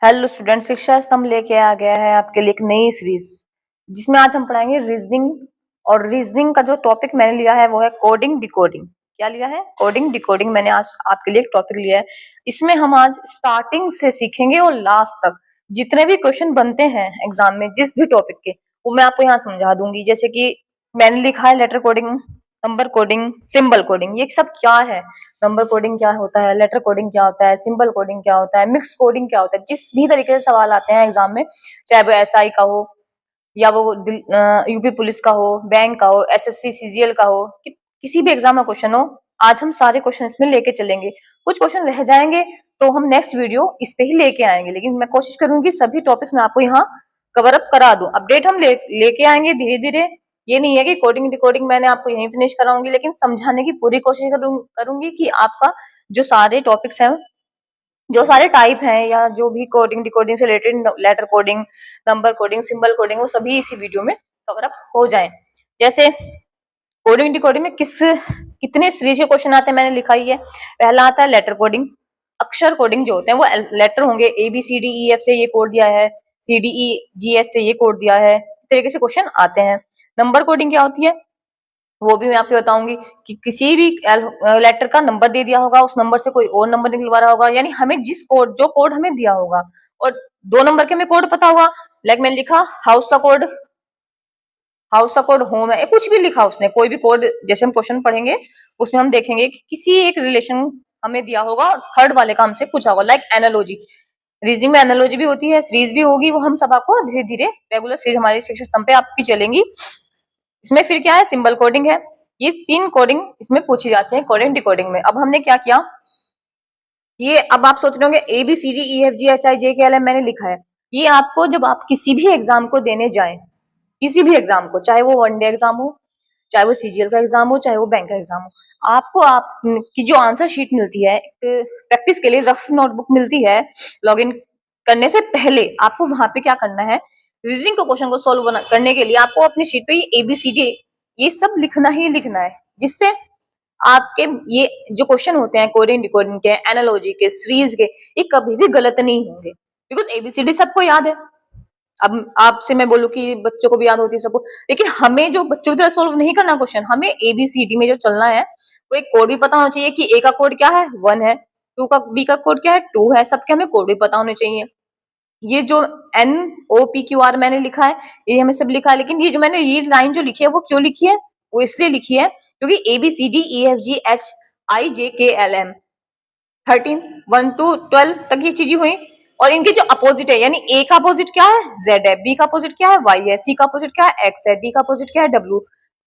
Hello student, शिक्षा स्तंभ लेके आ गया है आपके लिए एक नई सीरीज जिसमें आज हम पढ़ाएंगे रीजनिंग। और रीजनिंग का जो टॉपिक मैंने लिया है वो है कोडिंग डिकोडिंग। क्या लिया है? Coding decoding. मैंने आज आपके लिए एक टॉपिक लिया है। इसमें हम आज स्टार्टिंग से सीखेंगे और लास्ट तक जितने भी क्वेश्चन बनते हैं एग्जाम में जिस भी टॉपिक के, वो मैं आपको यहाँ समझा दूंगी। जैसे कि मैंने लिखा है letter coding, number coding, symbol coding. ये सब क्या है? नंबर कोडिंग क्या होता है, लेटर कोडिंग क्या होता है, सिंबल कोडिंग क्या होता है, मिक्स कोडिंग क्या होता है। जिस भी तरीके से सवाल आते हैं एग्जाम में, चाहे वो एसआई का हो या वो यूपी पुलिस का हो, बैंक का हो, एसएससी सीजीएल का हो, किसी भी एग्जाम का क्वेश्चन हो, आज हम सारे क्वेश्चन इसमें लेके चलेंगे। कुछ क्वेश्चन रह जाएंगे तो हम नेक्स्ट वीडियो इस पे ही लेके आएंगे, लेकिन मैं कोशिश करूंगी सभी टॉपिक्स में आपको यहाँ कवर अप करा दूं। अपडेट हम लेके आएंगे धीरे धीरे। ये नहीं है कि कोडिंग डिकोडिंग मैंने आपको यहीं फिनिश कराऊंगी, लेकिन समझाने की पूरी कोशिश करूंगी कि आपका जो सारे टॉपिक्स हैं, जो सारे टाइप हैं, या जो भी कोडिंग डिकोडिंग से related, letter coding, number coding, symbol coding, वो सभी इसी वीडियो में कवर अप हो जाएं। जैसे कोडिंग डिकोडिंग में कितने सीरीज के क्वेश्चन आते हैं मैंने लिखा ही है। पहला आता है लेटर कोडिंग। अक्षर कोडिंग जो होते हैं वो लेटर होंगे, A B C D E F से ये कोड दिया है, सी डी ई जी एस से ये कोड दिया है, इस तरीके से क्वेश्चन आते हैं। नंबर कोडिंग क्या होती है वो भी मैं आपको बताऊंगी कि किसी भी लेटर का नंबर दे दिया होगा, उस नंबर से कोई और नंबर निकलवा रहा होगा, यानी हमें जो कोड हमें दिया होगा और 2 नंबर के हमें कोड पता होगा। लाइक मैंने लिखा हाउस का कोड, हाउस का कोड होम है, कुछ भी लिखा उसने, कोई भी कोड, जैसे हम क्वेश्चन पढ़ेंगे उसमें हम देखेंगे कि किसी एक रिलेशन हमें दिया होगा और थर्ड वाले का हमसे पूछा होगा। लाइक एनालॉजी, रीजनिंग में एनालॉजी भी होती है, सीरीज भी होगी, वो हम सब आपको धीरे धीरे रेगुलर सीरीज हमारी शिक्षा स्तंभ पे आपकी चलेंगी। इसमें फिर क्या है? सिंबल कोडिंग है। ये 3 कोडिंग इसमें पूछी जाती है कोडिंग डिकोडिंग में। अब हमने क्या किया, ये अब आप सोच रहे होंगे A B C D E F G H I J K L M मैंने लिखा है। ये आपको जब आप किसी भी एग्जाम को देने जाएं, किसी भी एग्जाम को, चाहे वो वनडे एग्जाम हो, चाहे वो सीजीएल का एग्जाम हो, चाहे वो बैंक का एग्जाम हो, आपको आपकी जो आंसर शीट मिलती है, प्रैक्टिस के लिए रफ नोटबुक मिलती है, लॉगिन करने से पहले आपको वहां पे क्या करना है, रीजनिंग के क्वेश्चन को सोल्व करने के लिए आपको अपनी शीट पे ये एबीसीडी ये सब लिखना ही लिखना है, जिससे आपके ये जो क्वेश्चन होते हैं कोडिंग डिकोडिंग के, एनालॉजी के, सीरीज के, ये कभी भी गलत नहीं होंगे, बिकॉज एबीसीडी सबको याद है। अब आपसे मैं बोलूं कि बच्चों को भी याद होती है सबको, लेकिन हमें जो बच्चों की तरह सोल्व नहीं करना क्वेश्चन, हमें एबीसीडी में जो चलना है वो एक कोड भी पता होना चाहिए कि ए का कोड क्या है 1 है, टू का बी का कोड क्या है 2 है, सबके हमें कोड भी पता होने चाहिए। ये जो N O P Q R मैंने लिखा है ये हमें सब लिखा है, लेकिन ये जो मैंने ये लाइन जो लिखी है वो क्यों लिखी है? वो इसलिए लिखी है क्योंकि A B C D E F G H I J K L M 13 1 to 12 तक ये चीजें हुई, और इनके जो अपोजिट है, यानी ए का अपोजिट क्या है जेड है, बी का अपोजिट क्या है वाई है, सी का अपोजिट क्या है एक्स है, डी का अपोजिट क्या है डब्ल्यू।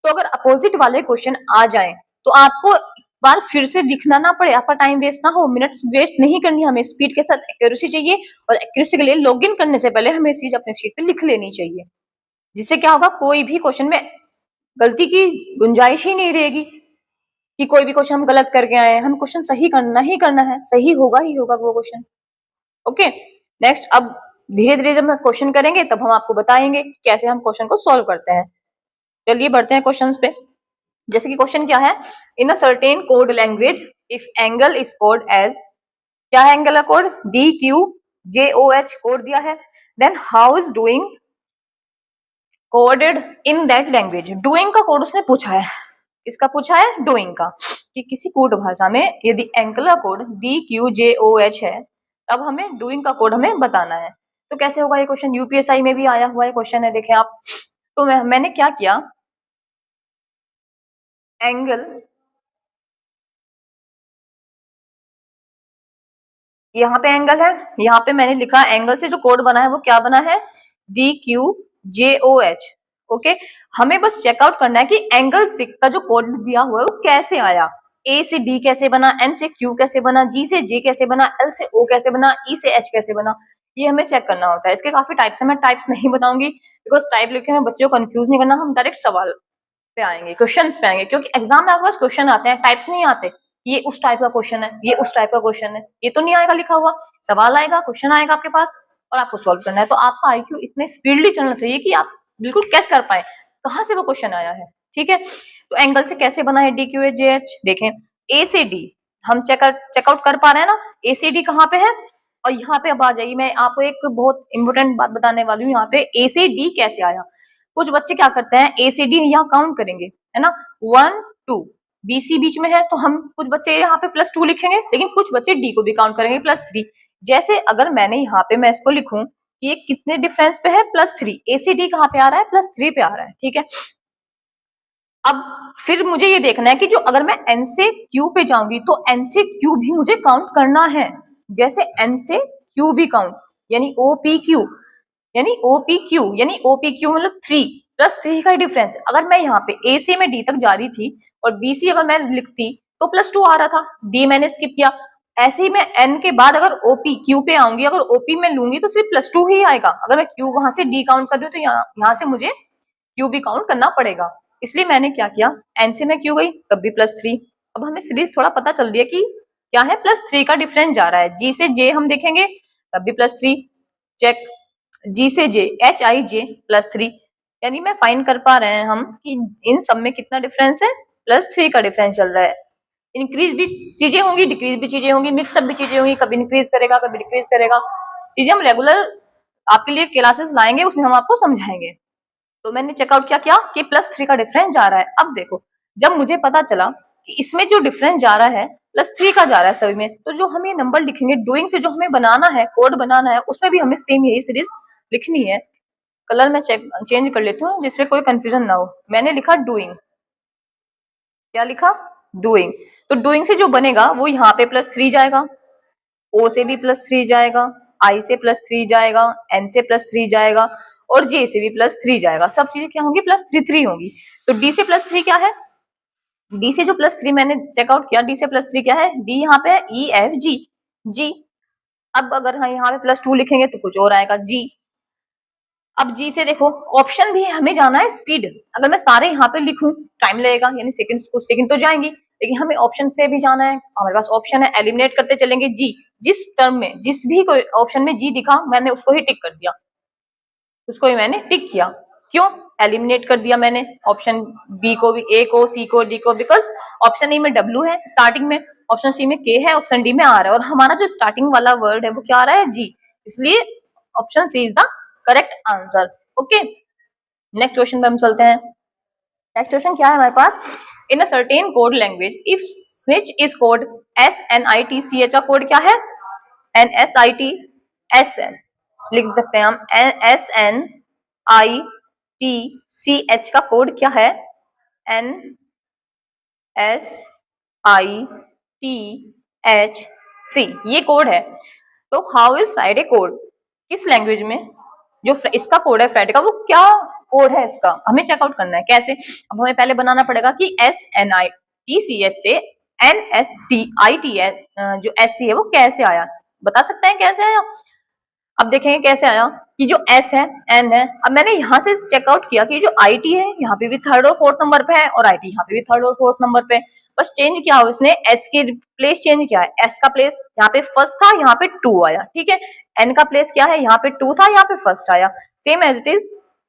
तो अगर अपोजिट वाले क्वेश्चन आ जाए तो आपको एक बार फिर से लिखना ना पड़े, आपका टाइम वेस्ट ना हो, मिनट्स वेस्ट नहीं करनी, हमें स्पीड के साथ एक्यूरेसी चाहिए, और एक्यूरेसी के लिए लॉग इन करने से पहले हमें चीज अपने शीट पे लिख लेनी चाहिए, जिससे क्या होगा, कोई भी क्वेश्चन में गलती की गुंजाइश ही नहीं रहेगी कि कोई भी क्वेश्चन हम गलत करके आए हैं। हम क्वेश्चन सही करना ही करना है, सही होगा ही होगा वो क्वेश्चन। ओके, नेक्स्ट, अब धीरे धीरे जब हम क्वेश्चन करेंगे तब हम आपको बताएंगे कि कैसे हम क्वेश्चन को सॉल्व करते हैं। चलिए बढ़ते हैं क्वेश्चंस पे। जैसे कि क्वेश्चन क्या है, in a certain code language if angle is code as, क्या है एंगल का code? D Q J O H code दिया है, then how is doing coded in that language. Doing का कोड उसने पूछा है, किसका पूछा है? डूइंग का, कि किसी कोड भाषा में यदि एंगल का code D Q J O H है तब हमें डूइंग का कोड हमें बताना है। तो कैसे होगा ये क्वेश्चन? यूपीएसआई में भी आया हुआ है क्वेश्चन है, देखें आप। तो मैंने क्या किया, एंगल, यहाँ पे एंगल है, यहाँ पे मैंने लिखा एंगल से जो कोड बना है वो क्या बना है? D Q J O H. Okay, हमें बस चेकआउट करना है कि एंगल का जो कोड दिया हुआ है वो कैसे आया, ए से डी कैसे बना, एन से क्यू कैसे बना, जी से जे कैसे बना, एल से ओ कैसे बना, ई से एच कैसे बना, ये हमें चेक करना होता है। इसके काफी टाइप्स है, मैं टाइप्स नहीं बताऊंगी बिकॉज टाइप लिखे में बच्चों को कंफ्यूज नहीं करना, हम डायरेक्ट सवाल पे आएंगे, क्वेश्चन पे आएंगे, क्योंकि एग्जाम में आपके पास क्वेश्चन आते हैं, टाइप्स नहीं आते। ये उस टाइप का क्वेश्चन है, ये उस टाइप का क्वेश्चन है, ये तो नहीं आएगा लिखा हुआ, सवाल आएगा, क्वेश्चन आएगा आपके पास और आपको सॉल्व करना है। तो आपका आईक्यू इतने स्पीडली चलना चाहिए कि आप बिल्कुल कैच कर पाए कहाँ से वो क्वेश्चन आया है। ठीक है, तो एंगल से कैसे बना है D Q H J H, देखें ए से डी हम चेकआउट कर पा रहे हैं ना, ए से डी कहाँ पे है? और यहाँ पे अब आ जाइए, मैं आपको एक बहुत इंपॉर्टेंट बात बताने वाली हूँ। यहाँ पे ए से डी कैसे आया। कुछ बच्चे क्या करते हैं, ए से डी यहाँ काउंट करेंगे, है ना, 1 2, बी सी बीच में है तो हम कुछ बच्चे यहाँ पे +2 लिखेंगे, लेकिन कुछ बच्चे डी को भी काउंट करेंगे +3। जैसे अगर मैंने यहाँ पे मैं इसको लिखूं कि ये कितने डिफरेंस पे है, +3, ए से डी कहाँ पे आ रहा है, +3 पे आ रहा है, ठीक है। अब फिर मुझे ये देखना है कि जो अगर मैं एन से क्यू पे जाऊंगी तो एन से क्यू भी मुझे काउंट करना है। जैसे एन से क्यू भी काउंट, यानी ओ पी क्यू, यानी OPQ, यानी OPQ मतलब 3 +3 का डिफरेंस। अगर मैं यहाँ पे A से मैं D तक जा रही थी और B से अगर मैं लिखती तो +2 आ रहा था, D मैंने स्किप किया। ऐसे ही मैं N के बाद अगर OPQ पे आऊंगी, अगर OP में लूंगी तो सिर्फ +2 ही आएगा। अगर मैं Q वहां से D काउंट कर रही हूँ तो यहाँ से मुझे Q भी काउंट करना पड़ेगा। इसलिए मैंने क्या किया, N से मैं Q गई तब भी +3। अब हमें सीरीज थोड़ा पता चल रही है कि क्या है, +3 का डिफरेंस जा रहा है। G से J हम देखेंगे तब भी +3, चेक। G से J, HIJ +3, यानी मैं फाइंड कर पा रहे हैं हम कि इन सब में कितना डिफरेंस है, +3 का डिफरेंस चल रहा है। इंक्रीज भी चीजें होंगी, डिक्रीज भी चीजें होंगी, मिक्सअप भी चीजें होंगी, कभी इंक्रीज करेगा कभी डिक्रीज करेगा। चीजें हम रेगुलर आपके लिए क्लासेस लाएंगे, उसमें हम आपको समझाएंगे। तो मैंने चेकआउट क्या कि +3 का डिफरेंस जा रहा है। अब देखो, जब मुझे पता चला कि इसमें जो डिफरेंस जा रहा है +3 का जा रहा है सभी में, तो जो हम ये नंबर लिखेंगे डूइंग से, जो हमें बनाना है, कोड बनाना है, उसमें भी हमें सेम यही सीरीज लिखनी है। कलर मैं चेंज कर लेती हूँ जिससे कोई कंफ्यूजन ना हो। मैंने लिखा डूइंग, क्या लिखा, डूइंग। तो डूइंग से जो बनेगा वो यहाँ पे +3 जाएगा, ओ से भी +3 जाएगा, आई से +3 जाएगा, एन से +3 जाएगा और जे से भी +3 जाएगा। सब चीजें क्या होंगी, +3 होंगी। तो डी से +3 क्या है, डी से जो +3 मैंने चेकआउट किया, डी से +3 क्या है, डी यहाँ पे EFG, जी। अब अगर हम यहाँ पे +2 लिखेंगे तो कुछ और आएगा, जी। अब जी से देखो, ऑप्शन भी हमें जाना है स्पीड। अगर मैं सारे यहाँ पे लिखूं टाइम लगेगा, यानी सेकंड, कुछ सेकंड तो जाएंगी, लेकिन हमें ऑप्शन से भी जाना है। हमारे पास ऑप्शन है, एलिमिनेट करते चलेंगे जी। जिस टर्म में, जिस भी कोई ऑप्शन में जी दिखा, मैंने उसको ही टिक कर दिया, उसको ही मैंने टिक किया। क्यों, एलिमिनेट कर दिया मैंने ऑप्शन बी को भी, ए को, सी को, डी को, बिकॉज ऑप्शन ए में W है स्टार्टिंग में, ऑप्शन सी में K है, ऑप्शन डी में R है, और हमारा जो स्टार्टिंग वाला वर्ड है वो क्या आ रहा है, जी। इसलिए option C is the correct answer. Okay, next question पे हम चलते हैं। नेक्स्ट क्वेश्चन क्या है हमारे पास, in a certain code language if switch is code SNITCH का कोड क्या है, NSITSN लिख सकते हैं हम, SNITCH का कोड क्या है, NSITHC, ये कोड है। तो हाउ इज फ्राइडे कोड, किस लैंग्वेज में जो इसका कोड है फ्राइडे का, वो क्या कोड है इसका, हमें चेकआउट करना है। कैसे, अब हमें पहले बनाना पड़ेगा कि SNITCH से NSTITS जो SC है वो कैसे आया, बता सकते हैं कैसे आया। अब देखेंगे कैसे आया कि जो S है, N है, अब मैंने यहाँ से चेकआउट किया कि जो IT है यहाँ पे भी 3rd और 4th नंबर पे है, और IT यहाँ पे भी 3rd और 4th नंबर पे। बस चेंज किया उसने, S की प्लेस चेंज किया है, S का प्लेस यहाँ पे 1st था, यहाँ पे 2 आया, ठीक है। N का प्लेस क्या है, यहाँ पे 2 था, यहाँ पे 1st आया, same as it is.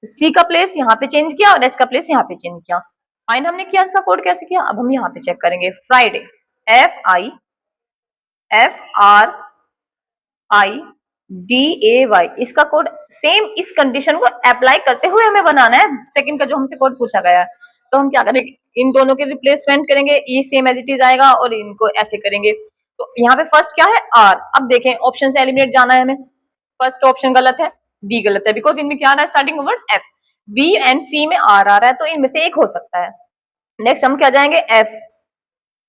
C का प्लेस यहाँ पे चेंज किया और H का प्लेस यहाँ पे चेंज किया। फाइन हमने किया, इसका कोड कैसे किया, अब हम यहाँ पे चेक करेंगे। फ्राइडे, FRIDAY, इसका कोड सेम इस कंडीशन को अप्लाई करते हुए हमें बनाना है, सेकंड का जो हमसे कोड पूछा गया है। तो हम क्या करेंगे, इन दोनों के रिप्लेसमेंट करेंगे, ये सेम एज इट इज आएगा और इनको ऐसे करेंगे। तो यहाँ पे फर्स्ट क्या है, R। अब देखें, ऑप्शन से एलिमिनेट जाना है हमें, फर्स्ट ऑप्शन गलत है, डी गलत है, बिकॉज इनमें क्या आ रहा है, starting word F, B and C में R आ रहा है, तो इनमें से एक हो सकता है। नेक्स्ट हम क्या जाएंगे, F,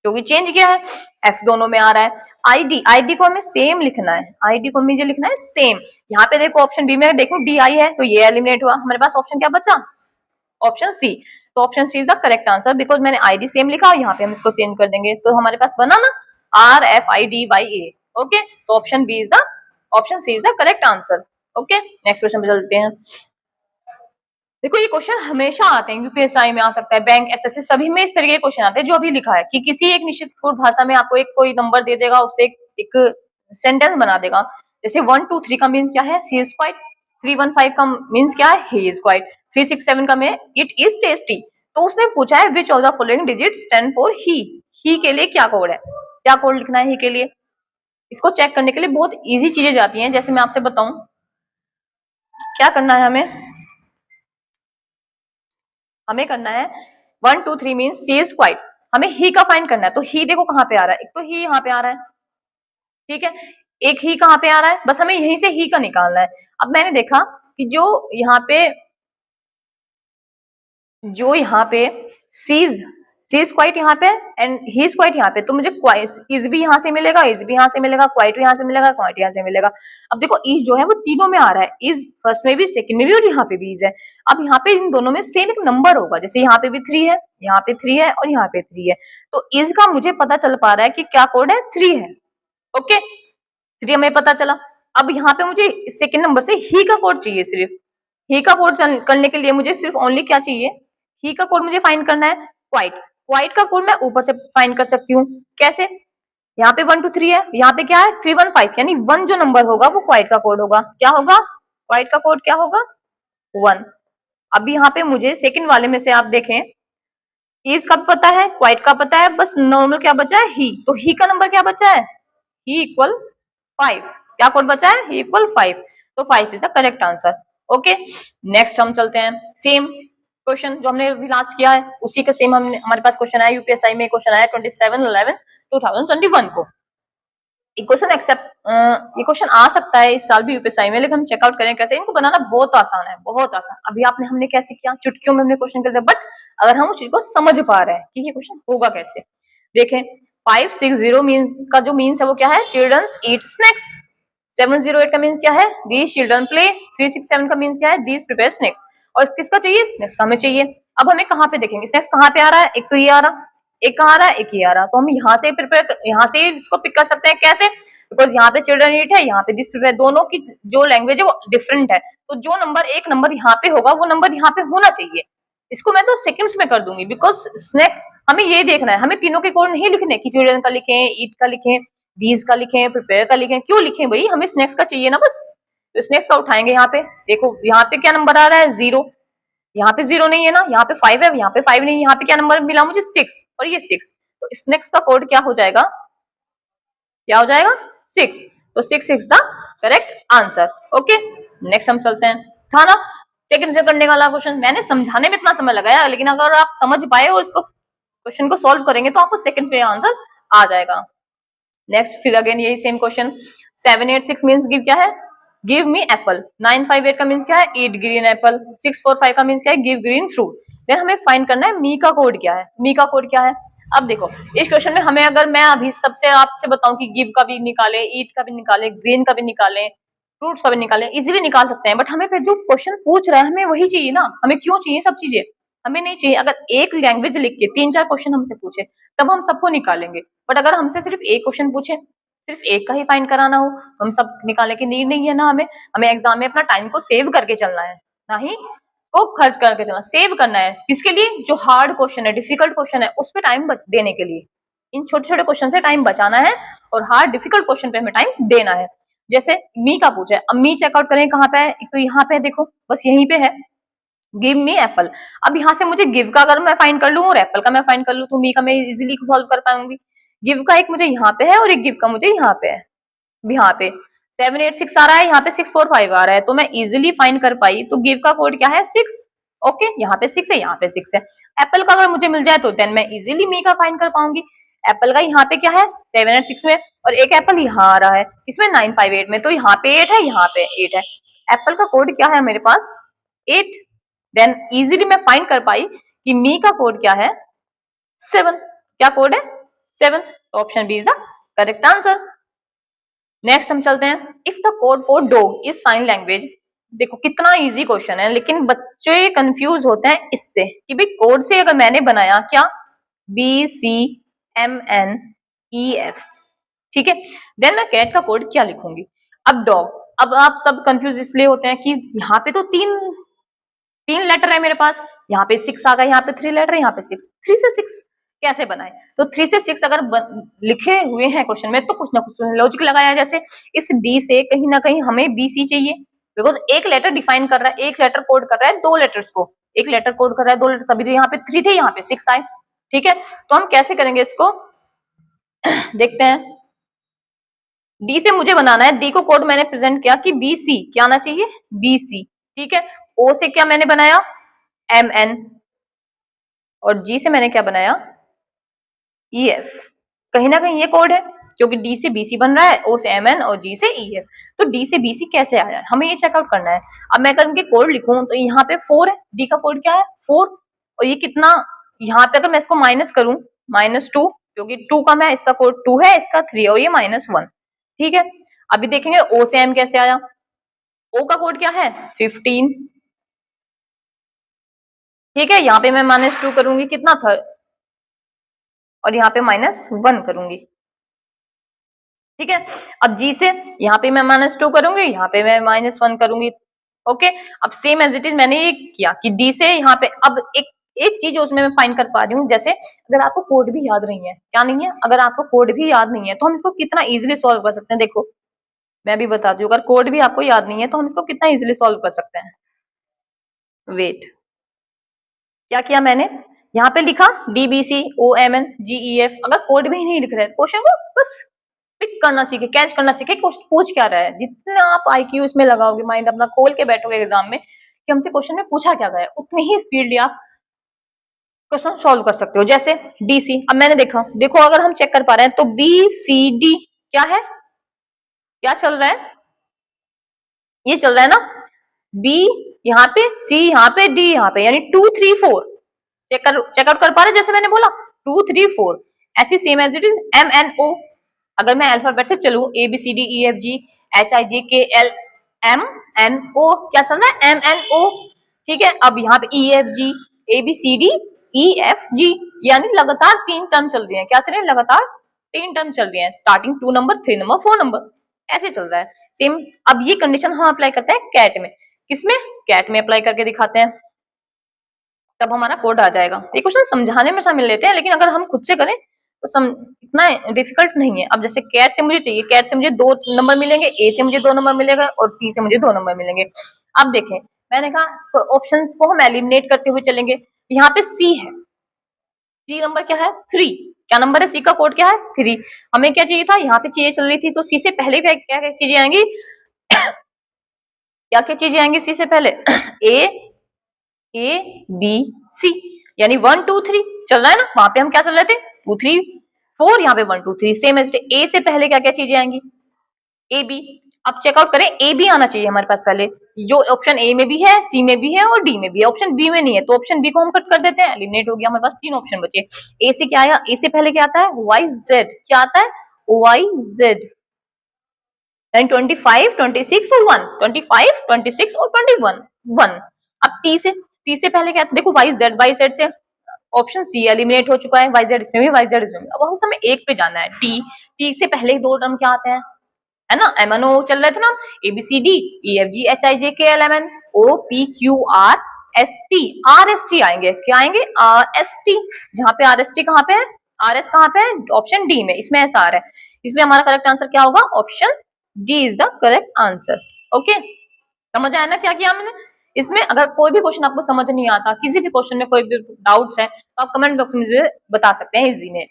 क्योंकि चेंज किया है, F दोनों में आ रहा है। आईडी को हमें सेम लिखना है, आईडी को मुझे लिखना है सेम। यहाँ पे देखो ऑप्शन बी में देखो DI है, तो ये एलिमिनेट हुआ, हमारे पास ऑप्शन क्या बचा, ऑप्शन सी। तो option C is the correct answer, because मैंने आईडी सेम लिखा, यहाँ पे हम इसको चेंज कर देंगे, तो हमारे पास बना ना RFIDYA। ओके, तो option B is the, option C is the correct answer. Okay, next question पे चलते हैं। देखो ये क्वेश्चन हमेशा आते हैं, यूपीएसआई में आ सकता है, बैंक, एसएससी, सभी में इस तरीके के क्वेश्चन आते हैं, जो अभी लिखा है कि किसी एक निश्चित कोड भाषा में आपको एक कोई नंबर दे देगा, उससे एक सेंटेंस बना देगा। जैसे 1 2 3 का मीन्स क्या है, सी इज क्वाइट। 315 का मीन्स क्या है, ही इज क्वाइट। 367 का में इट इज टेस्टी। तो उसने पूछा है which of the following digit stand for he के लिए क्या कोड है, क्या कोड लिखना है ही के लिए। इसको चेक करने के लिए बहुत इजी चीजें जाती हैं। जैसे मैं आपसे बताऊं, क्या करना है हमें करना है 1 2 3 मीन्स सी इज क्वाइट। हमें ही का फाइंड करना है। तो ही देखो कहाँ पे आ रहा है, एक तो ही यहाँ पे आ रहा है, ठीक है, एक ही कहाँ पे आ रहा है, बस हमें यहीं से ही का निकालना है। अब मैंने देखा कि जो यहाँ पे सीज क्वाइट यहाँ पे एंड ही इज क्वाइट यहाँ पे, तो मुझे इज भी यहाँ से मिलेगा, इज भी यहाँ से मिलेगा, क्वाइट भी यहाँ से मिलेगा, क्वाइट यहाँ से मिलेगा। अब देखो इज जो है वो तीनों में आ रहा है, इज फर्स्ट में भी, सेकंड में भी और यहाँ पे भी इज है। अब यहाँ पे इन दोनों में सेम एक नंबर होगा, जैसे यहाँ पे भी 3 है, यहाँ पे 3 है और यहाँ पे 3 है, तो इज का मुझे पता चल पा रहा है कि क्या कोड है, 3 है। ओके, 3 हमें पता चला। अब यहाँ पे मुझे सेकंड नंबर से ही का कोड चाहिए, सिर्फ ही का कोड करने के लिए मुझे सिर्फ ओनली क्या चाहिए, ही का कोड मुझे फाइंड करना है, क्वाइट। क्वाइट का कोड मैं ऊपर से फाइंड कर सकती हूँ, कैसे, यहाँ पे 1 2 3 है, यहाँ पे क्या है 3 1 5, यानी 1 जो नंबर होगा वो क्वाइट का कोड होगा। क्या होगा, क्वाइट का कोड क्या होगा, 1। अब यहाँ पे मुझे सेकंड वाले में से आप देखें, इज का पता है, क्वाइट का पता है, बस नॉर्मल क्या बचा है, ही। तो ही का नंबर क्या बचा है, ही इक्वल 5। क्या कोड बचा है, ही इक्वल 5, तो 5 is the correct answer. Okay, next हम चलते हैं, सेम क्वेश्चन जो हमने अभी लास्ट किया है उसी का सेम हमने, हमारे पास क्वेश्चन आया यूपीएसआई में, क्वेश्चन आया 27/11/2021 को। क्वेश्चन एक्सेप्ट, ये क्वेश्चन आ सकता है इस साल भी यूपीएसआई में, लेकिन हम चेकआउट करें कैसे। इनको बनाना बहुत आसान है, बहुत आसान। अभी हमने कैसे किया, चुटकियों में हमने क्वेश्चन कर दिया, बट अगर हम उस चीज को समझ पा रहे हैं कि ये क्वेश्चन होगा कैसे, देखें 560 मीन्स का जो मीन्स है वो क्या है, चिल्ड्रंस ईट स्नैक्स। 708 का मीन्स क्या है, दीज चिल्ड्रन प्ले। 367 का मीन्स क्या है, दीज प्रिपेयर स्नैक्स। और किसका चाहिए, स्नैक्स का हमें चाहिए। अब हमें कहाँ पे देखेंगे स्नैक्स कहाँ पे आ रहा है, एक तो ये आ रहा, एक कहाँ आ रहा है, एक ये आ रहा, तो हम यहाँ से प्रिपेयर, यहाँ से इसको पिक कर सकते हैं, कैसे, बिकॉज यहाँ पे चिल्ड्रन ईट है, यहाँ पे दिस प्रिपेयर, दोनों की जो लैंग्वेज है वो डिफरेंट है, तो जो नंबर एक नंबर यहाँ पे होगा वो नंबर यहाँ पे होना चाहिए। इसको मैं तो सेकंड्स में कर दूंगी, बिकॉज स्नैक्स हमें ये देखना है, हमें तीनों के कोड नहीं लिखने कि चिल्ड्रन का लिखें, ईट का लिखें, दीज का लिखें, प्रिपेयर का लिखें, क्यों लिखें भाई, हमें स्नैक्स का चाहिए ना बस। तो स्नैक्स का उठाएंगे, यहाँ पे देखो, यहाँ पे क्या नंबर आ रहा है, 0, यहाँ पे 0 नहीं है ना, यहाँ पे 5 है, यहाँ पे 5 नहीं, यहाँ पे क्या नंबर मिला मुझे, 6, और ये 6, तो स्नैक्स का कोड क्या हो जाएगा, क्या हो जाएगा, 6। तो 6 is the correct answer. Okay, next हम चलते हैं, था ना सेकंड से करने वाला क्वेश्चन। मैंने समझाने में इतना समय लगाया, लेकिन अगर आप समझ पाए और इसको क्वेश्चन को सॉल्व करेंगे तो आपको सेकंड पे आंसर आ जाएगा। नेक्स्ट फिर अगेन यही सेम क्वेश्चन, 786 मीन्स गिव क्या है, गिव मी एप्पल। 958 का मीन्स क्या है, ईट ग्रीन एप्पल। 645 का मीन्स क्या है, गिव ग्रीन फ्रूट। देन हमें फाइंड करना है मी का कोड क्या है, मी का कोड क्या है। अब देखो इस क्वेश्चन में हमें, अगर मैं अभी सबसे आपसे बताऊं कि गिव का भी निकाले, ईट का भी निकाले, ग्रीन का भी निकाले, फ्रूट्स का भी निकाले, इजीली निकाल सकते हैं, बट हमें फिर जो क्वेश्चन पूछ रहा है हमें वही चाहिए ना, हमें क्यों चाहिए सब चीजें, हमें नहीं चाहिए। अगर एक लैंग्वेज लिख के 3 4 क्वेश्चन हमसे पूछे तब हम सबको निकालेंगे, बट अगर हमसे सिर्फ एक क्वेश्चन पूछे, सिर्फ एक का ही फाइंड कराना हो, हम सब निकालने की नीड नहीं है ना हमें। हमें एग्जाम में अपना टाइम को सेव करके चलना है, ना ही को खर्च करके चलना, सेव करना है किसके लिए, जो हार्ड क्वेश्चन है, डिफिकल्ट क्वेश्चन है उस पर टाइम देने के लिए। इन छोटे छोटे क्वेश्चन से टाइम बचाना है और हार्ड डिफिकल्ट क्वेश्चन पे हमें टाइम देना है। जैसे मी का पूछा है, अब मी चेकआउट करें कहाँ पे है, एक तो यहाँ पे है, देखो बस यहीं पे है, गिव मी एप्पल। अब यहाँ से मुझे गिव का अगर मैं फाइंड कर लूँ और एप्पल का मैं फाइंड कर लूँ तो मी का मैं इजीली सॉल्व कर पाऊंगी। गिव का एक मुझे यहाँ पे है और एक गिव का मुझे यहाँ पे है, यहाँ पे 786 आ रहा है, यहाँ पे 645 आ रहा है, तो मैं इजीली फाइंड कर पाई। तो गिव का कोड क्या है, 6। ओके, यहाँ पे 6 है, यहाँ पे 6 है। एप्पल का अगर मुझे मिल जाए तो देन मैं इजीली मी का फाइंड कर पाऊंगी। एप्पल का यहाँ पे क्या है 786 में, और एक एप्पल यहाँ आ रहा है इसमें 958 में, तो यहाँ पे 8 है, यहाँ पे 8 है। एप्पल का कोड क्या है मेरे पास, 8। देन इजीली मैं फाइंड कर पाई कि मी का कोड क्या है, 7। क्या कोड है, 7। तो option B is the correct answer. Next हम चलते हैं, if the code for dog is sign language. देखो कितना इजी क्वेश्चन है, लेकिन बच्चे कंफ्यूज होते हैं इससे कि भाई कोड से अगर मैंने बनाया क्या, BCMNEF, ठीक है, देन मैं कैट का कोड क्या लिखूंगी। अब डॉग, अब आप सब कंफ्यूज इसलिए होते हैं कि यहाँ पे तो तीन लेटर है मेरे पास, यहाँ पे 6 आ गया, यहाँ पे 3 लेटर, यहाँ पे 6, 3 से 6 कैसे बनाए। तो 3 से 6 अगर लिखे हुए हैं क्वेश्चन में तो कुछ ना कुछ लॉजिक लगाया, जैसे इस डी से कहीं ना कहीं हमें BC चाहिए, बिकॉज एक लेटर डिफाइन कर रहा है, एक लेटर कोड कर रहा है 2 लेटर्स को, एक लेटर कोड कर रहा है 2 लेटर, तभी तो यहाँ पे 3 थे, यहाँ पे 6 आए, ठीक है। तो हम कैसे करेंगे इसको देखते हैं। डी से मुझे बनाना है, डी को कोड मैंने प्रेजेंट किया कि बी सी, क्या आना चाहिए, बी सी, ठीक है। ओ से क्या मैंने बनाया, एम एन, और जी से मैंने क्या बनाया, ई एफ। कहीं ना कहीं ये कोड है, क्योंकि डी से बीसी बन रहा है, ओ से एम एन और जी से ई एफ। तो डी से बीसी कैसे आया है, हमें ये चेकआउट करना है। अब मैं अगर इनके कोड लिखूं तो यहाँ पे 4 है, डी का कोड क्या है 4, और ये कितना, यहाँ पे अगर मैं इसको माइनस करूं, -2, क्योंकि 2 का मैं, इसका कोड 2 है, इसका 3 और ये -1, ठीक है। अभी देखेंगे ओ से एम कैसे आया, ओ का कोड क्या है 15, ठीक है। यहाँ पे मैं -2 करूंगी, कितना था, और यहाँ पे -1 करूंगी, ठीक है। अब जी से यहाँ पे मैं -2 करूंगी, यहाँ पे मैं -1 करूंगी, ओके। अब सेम एज इट इज मैंने ये किया कि डी से यहाँ पे, अब एक चीज उसमें मैं फाइंड कर पा रही हूँ, जैसे अगर आपको कोड भी याद नहीं है, क्या नहीं है, अगर आपको कोड भी याद नहीं है तो हम इसको कितना इजीली सॉल्व कर सकते हैं। देखो मैं भी बताती हूँ, अगर कोड भी आपको याद नहीं है तो हम इसको कितना इजीली सॉल्व कर सकते हैं। वेट, क्या किया मैंने, यहाँ पे लिखा D B C O M N G E F. अगर कोड भी नहीं लिख रहे क्वेश्चन को बस पिक करना सीखे, कैच करना सीखे, क्वेश्चन पूछ क्या रहा है। जितना आप आईक्यू इसमें लगाओगे, माइंड अपना खोल के बैठोगे एग्जाम में कि हमसे क्वेश्चन में पूछा क्या गया है, उतनी ही स्पीडली आप क्वेश्चन सॉल्व कर सकते हो। जैसे डी सी, अब मैंने देखा, देखो अगर हम चेक कर पा रहे हैं तो बी सी डी क्या है, क्या चल रहा है, ये चल रहा है ना, बी यहाँ पे, सी यहाँ पे, डी यहाँ पे, यानी 2 3 4 चेकआउट कर पा रहे, जैसे मैंने बोला 2 3 4, ऐसी same as it is M N O. अगर मैं अल्फाबेट से चलूं, A B C D E F G H I J K L M N ओ, क्या चल रहा है एम एन ओ, ठीक है। अब यहाँ पे E F G A B C D E F G, यानी लगातार 3 टर्म चल रही है, क्या चल रहे हैं, लगातार 3 टर्म चल रही है, स्टार्टिंग 2 नंबर 3 नंबर 4 नंबर, ऐसे चल रहा है सेम। अब ये कंडीशन हम अप्लाई करते हैं कैट में, किसमें, कैट में अप्लाई करके दिखाते हैं, तब हमारा कोड आ जाएगा। ये क्वेश्चन समझाने में शामिल लेते हैं, लेकिन अगर हम खुद से करें तो इतना डिफिकल्ट नहीं है। अब जैसे कैट से मुझे चाहिए, कैट से मुझे 2 नंबर मिलेंगे, ए से मुझे 2 नंबर मिलेगा और टी से मुझे 2 नंबर मिलेंगे। अब देखें, मैंने कहा ऑप्शंस को हम एलिमिनेट करते हुए चलेंगे। यहाँ पे सी है, सी नंबर क्या है 3, क्या नंबर है, सी का कोड क्या है 3। हमें क्या चाहिए था, यहाँ पे चीजें चल रही थी, तो सी से पहले क्या क्या चीजें आएंगी क्या क्या चीजें आएंगी सी से पहले ए बी सी, यानी 1 2 3 चल रहा है ना, वहां पे हम क्या चल रहे थे 2 3 4, यहाँ पे 1 2 3 सेम एज ए से पहले क्या क्या चीजें आएंगी, ए बी। अब चेकआउट करें, ए बी आना चाहिए हमारे पास पहले, जो ऑप्शन ए में भी है, सी में भी है और डी में भी है, ऑप्शन बी में नहीं है, तो ऑप्शन बी को हम कट कर देते हैं, एलिमिनेट हो गया, हमारे पास 3 ऑप्शन बचे। ए से क्या आया, ए से पहले क्या आता है वाई जेड, क्या आता है वाई जेड, 25 26 और 1, 25 26 और 21 1। अब टी से पहले क्या, देखो वाई जेड से ऑप्शन सी एलिमिनेट हो चुका है, वाई जेड इसमें भी, वाई जेड इसमें भी। अब हम हमें एक पे जाना है, टी से पहले 2 टर्म क्या आते हैं, है ना, एम एन ओ चल रहे थे ना, A B C D E F G H I J K L M N O P Q R S T आएंगे, क्या आएंगे आर एस टी। जहाँ पे आर एस टी कहाँ पे है, आर एस कहाँ पे है, ऑप्शन डी में, इसमें एस आर है, इसलिए हमारा करेक्ट आंसर क्या होगा, option D is the correct answer. Okay, समझ आया ना क्या किया मैंने इसमें। अगर कोई भी क्वेश्चन आपको समझ नहीं आता, किसी भी क्वेश्चन में कोई भी डाउट्स है, तो आप कमेंट बॉक्स में मुझे बता सकते हैं इजी में।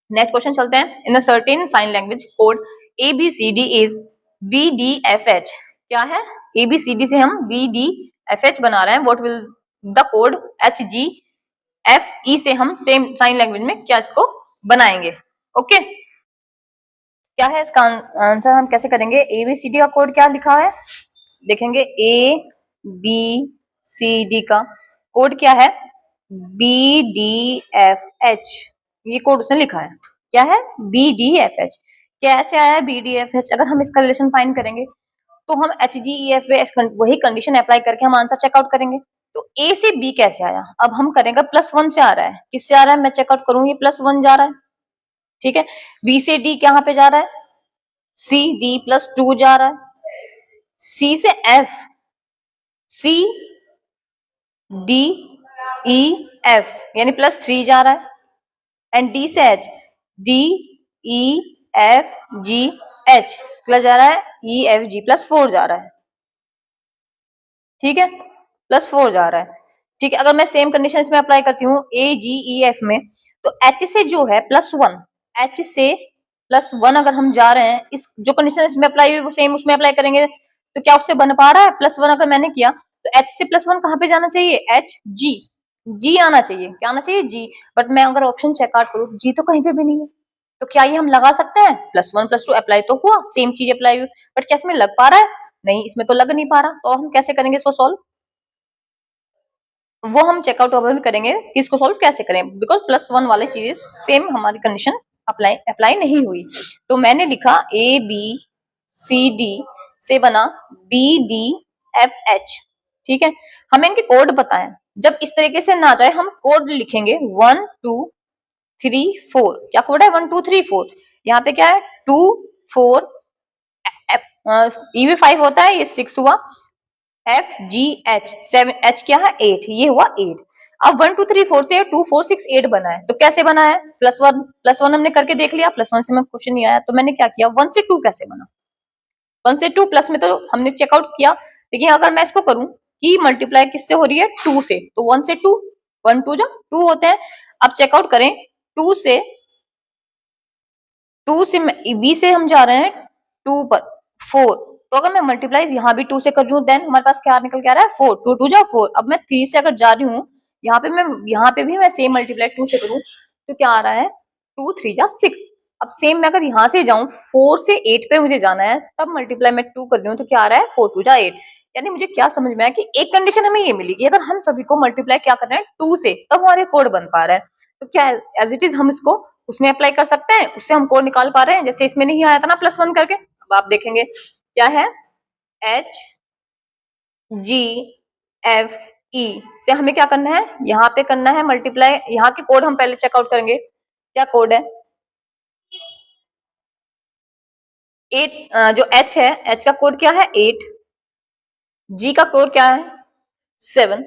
नेक्स्ट क्वेश्चन चलते हैं, in a certain sign language code A B C D is B D F H, क्या है ए बी सी डी से हम बी डी एफ एच बना रहे हैं, what will the code H G F E से हम सेम साइन लैंग्वेज में क्या इसको बनाएंगे। ओके, क्या है इसका आंसर, हम कैसे करेंगे, ए बी सी डी का कोड क्या लिखा है, देखेंगे ए बी सी डी का कोड क्या है बी डी एफ एच, ये कोड उसने लिखा है, क्या है बी डी एफ एच। कैसे आया बी डी एफ एच, अगर हम इसका रिलेशन फाइंड करेंगे तो हम H D E F H वही कंडीशन अप्लाई करके हम आंसर चेकआउट करेंगे। तो ए से बी कैसे आया, अब हम करेंगे +1 से आ रहा है, किससे आ रहा है मैं चेकआउट करूँ, ये +1 जा रहा है, ठीक है। बी से डी कहाँ पे जा रहा है, सी डी +2 जा रहा है, सी से F C D E F यानी +3 जा रहा है, एंड डी से H D E F G H plus जा रहा है ई एफ जी +4 जा रहा है, ठीक है +4 जा रहा है, ठीक है। अगर मैं सेम कंडीशन इसमें अप्लाई करती हूँ ए जी ई एफ में, तो एच से जो है +1, एच से +1 अगर हम जा रहे हैं, इस जो कंडीशन इसमें अप्लाई हुई वो सेम उसमें अप्लाई करेंगे, तो क्या उससे बन पा रहा है? +1 अगर मैंने किया तो h से +1 कहाँ पे जाना चाहिए? h g आना चाहिए। क्या आना चाहिए? g। बट मैं अगर ऑप्शन चेकआउट करूँ g तो कहीं पे भी नहीं है, तो क्या ये हम लगा सकते हैं? +1 +2 अप्लाई तो हुआ, सेम चीज अप्लाई हुई, बट क्या इसमें लग पा रहा है? नहीं, इसमें तो लग नहीं पा रहा। तो हम कैसे करेंगे इसको सॉल्व? वो हम चेकआउट ओवर में करेंगे कि इसको सॉल्व कैसे करें, बिकॉज +1 वाली चीज सेम हमारी कंडीशन अप्लाई नहीं हुई। तो मैंने लिखा ABCD से बना BDFH। ठीक है, हमें इनके कोड बताएं। जब इस तरीके से ना जाए हम कोड लिखेंगे 1 2 3 4। क्या कोड है? 1 2 3 4। यहाँ पे क्या है? 2 4 ई भी 5 होता है, ये 6 हुआ। FGH 7, H क्या है? 8, ये हुआ 8। अब 1 2 3 4 से 2 4 6 8 बना है, तो कैसे बना है? +1 हमने करके देख लिया, +1 से में क्वेश्चन नहीं आया, तो मैंने क्या किया? 1 से 2 कैसे बना? 1 से 2 प्लस में तो हमने चेकआउट किया, लेकिन अगर मैं इसको करूं कि मल्टीप्लाई किससे हो रही है? 2 से, तो 1 से 2, 1 2 जा 2 होते हैं। अब चेकआउट करें 2 से, बी से हम जा रहे हैं 2 पर 4, तो अगर मैं मल्टीप्लाई यहाँ भी 2 से कर रही हूँ, देन हमारे पास क्या निकल के आ रहा है? 4, 2 2 जा 4। अब मैं 3 से अगर जा रही हूँ, यहाँ पे भी मैं सेम मल्टीप्लाई 2 से करूँ, तो क्या आ रहा है? 2 3 जा 6। अब सेम मैं अगर यहाँ से जाऊं 4 से 8 पे मुझे जाना है, तब मल्टीप्लाई मैं 2 कर रही हूँ, तो क्या आ रहा है? 4 2 जा 8। यानी मुझे क्या समझ में आया कि एक कंडीशन हमें ये मिली कि अगर हम सभी को मल्टीप्लाई क्या कर रहे हैं? 2 से, तब हमारे कोड बन पा रहा है। तो क्या एज इट इज हम इसको उसमें अप्लाई कर सकते हैं, उससे हम कोड निकाल पा रहे हैं। जैसे इसमें नहीं आया था ना +1 करके, अब आप देखेंगे क्या है? HGFE से हमें क्या करना है? यहाँ पे करना है मल्टीप्लाई। यहाँ के कोड हम पहले चेकआउट करेंगे। क्या कोड है? 8। जो H है, H का कोड क्या है? 8। G का कोड क्या है? 7।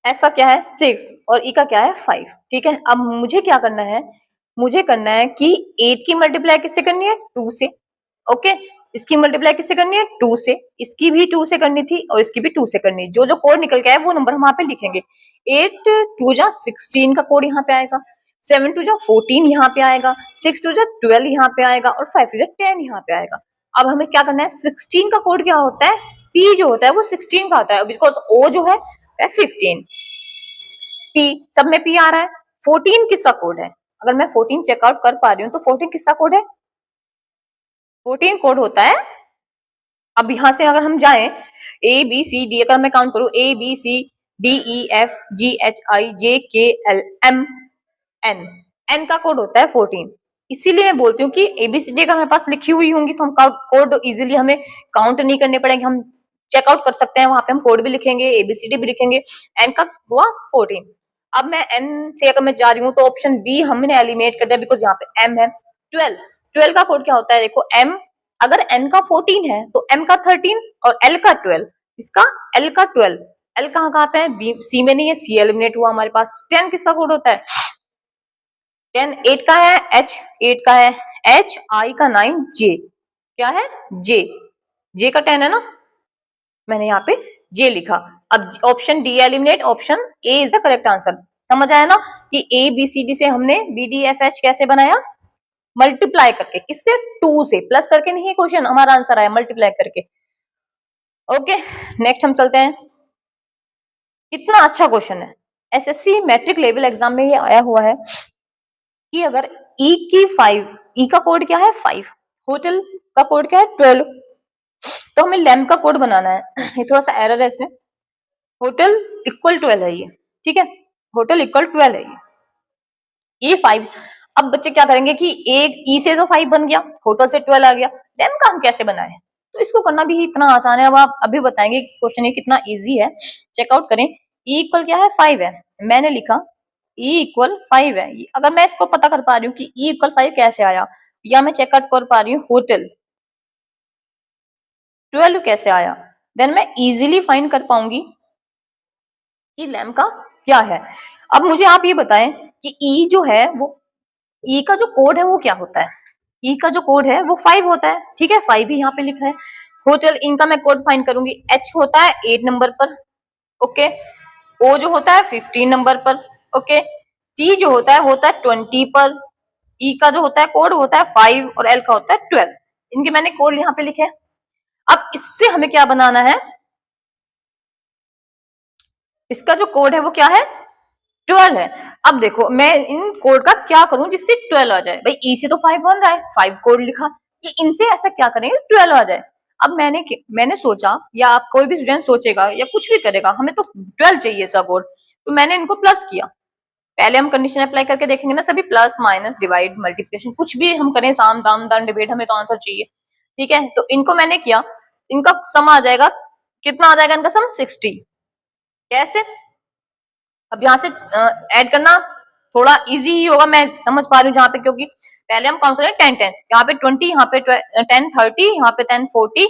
F का क्या है? 6 और E का क्या है? 5। ठीक है, अब मुझे क्या करना है? मुझे करना है कि 8 की मल्टीप्लाई किससे करनी है? 2 से। ओके, इसकी मल्टीप्लाई किससे करनी है? 2 से। इसकी भी 2 से करनी थी और इसकी भी 2 से करनी है। जो जो कोड निकल के आए वो नंबर हम वहां पे लिखेंगे। 8 2 जा 16 का कोड यहाँ पे आएगा, 7 2 जा 14 यहाँ पे आएगा, 6 2 जा 12 यहाँ पे आएगा और 5 2 जा 10 यहाँ पे आएगा। अब हमें क्या करना है? 16 का कोड क्या होता है? P जो होता है वो 16 का होता है, बिकॉज O जो है 15। P सब में P आ रहा है। 14 किसका कोड है? अगर मैं 14 चेकआउट कर पा रही हूँ, तो 14 किसका कोड है? 14 कोड होता है। अब यहां से अगर हम जाएं ABCD, अगर मैं काउंट करूं ABCDEFGHIJKLMN, N का कोड होता है 14। इसीलिए मैं बोलती हूँ कि ABCD अगर हमारे पास लिखी हुई होंगी तो हम कोड इजीली हमें काउंट नहीं करने पड़ेंगे, हम चेकआउट कर सकते हैं। वहां पे हम कोड भी लिखेंगे, ABCD भी लिखेंगे। N का हुआ 14। अब मैं N से अगर मैं जा रही हूँ तो ऑप्शन B हमने एलिमिनेट कर दिया, बिकॉज यहाँ पे M है। 12 का कोड क्या होता है? देखो M, अगर N का 14 है तो M का 13 और L का 12। इसका L का 12, L कहाँ पे है? C में नहीं है, C एलिमिनेट हुआ हमारे पास। 10 किसका कोड होता है? 10 8 का है, H 8 का है, H I का 9, J क्या है? J का 10 है ना, मैंने यहाँ पे J लिखा। अब option D eliminate, option A is the correct answer. समझ आया ना कि ABCD से हमने BDFH कैसे बनाया? मल्टीप्लाई करके। किससे? 2 से। प्लस करके नहीं, क्वेश्चन हमारा आंसर आया मल्टीप्लाई करके। ओके, नेक्स्ट हम चलते हैं। कितना अच्छा क्वेश्चन है, SSC मैट्रिक लेवल एग्जाम में ये आया हुआ है कि अगर ई का कोड क्या है? 5, होटल का कोड क्या है? 12, तो हमें लैम्प का कोड बनाना है। ये थोड़ा सा एरर है इसमें। होटल इक्वल 12 है ये, ठीक है, होटल इक्वल 12 है ये 5। अब बच्चे क्या करेंगे कि एक ई से तो 5 बन गया, होटल से 12 आ गया, लैम्प का हम कैसे बनाए? तो इसको करना भी इतना आसान है। अब आप अभी बताएंगे कि क्वेश्चन ये कितना इजी है। चेकआउट करें। ई इक्वल क्या है? 5 है। मैंने लिखा ई इक्वल 5 है। अगर मैं इसको पता कर पा रही हूँ कि ई इक्वल 5 कैसे आया, या मैं चेकआउट कर पा रही हूँ होटल 12 कैसे आया, देन मैं इजीली फाइंड कर पाऊंगी कि लैम्प का क्या है। अब मुझे आप ये बताएं कि ई जो है वो, ई का जो कोड है वो क्या होता है? ई का जो कोड है वो 5 होता है, ठीक है, 5 ही यहाँ पे लिखा है। होटल इनका मैं कोड फाइंड करूंगी। एच होता है 8 नंबर पर, ओके। ओ जो होता है 15 नंबर पर, ओके। टी जो होता है 20 पर, ई का जो होता है कोड होता है 5 और एल का होता है 12। इनके मैंने कोड यहाँ पे लिखे। अब इससे हमें क्या बनाना है, इसका जो कोड है वो क्या है 12 है। अब देखो मैं इन कोड का क्या करूं जिससे 12 आ जाए। भाई ई से तो 5 बन रहा है, 5 कोड लिखा, कि इनसे ऐसा क्या करेंगे 12 आ जाए। अब मैंने सोचा, या आप कोई भी स्टूडेंट सोचेगा या कुछ भी करेगा, हमें तो 12 चाहिए सब कोड, तो मैंने इनको प्लस किया। पहले हम कंडीशन अप्लाई करके देखेंगे ना, सभी प्लस माइनस डिवाइड मल्टीप्लिकेशन कुछ भी हम करें, साम दाम दंड डिवाइड, हमें तो आंसर चाहिए। ठीक है, तो इनको मैंने किया, इनका सम आ जाएगा, कितना आ जाएगा इनका सम 60। कैसे, अब यहाँ से ऐड करना थोड़ा इजी ही होगा, मैं समझ पा रही हूँ जहाँ पे, क्योंकि पहले हम काउंट करें 10 10, यहाँ पे 20, यहाँ पे 10 30, यहाँ पे 10 40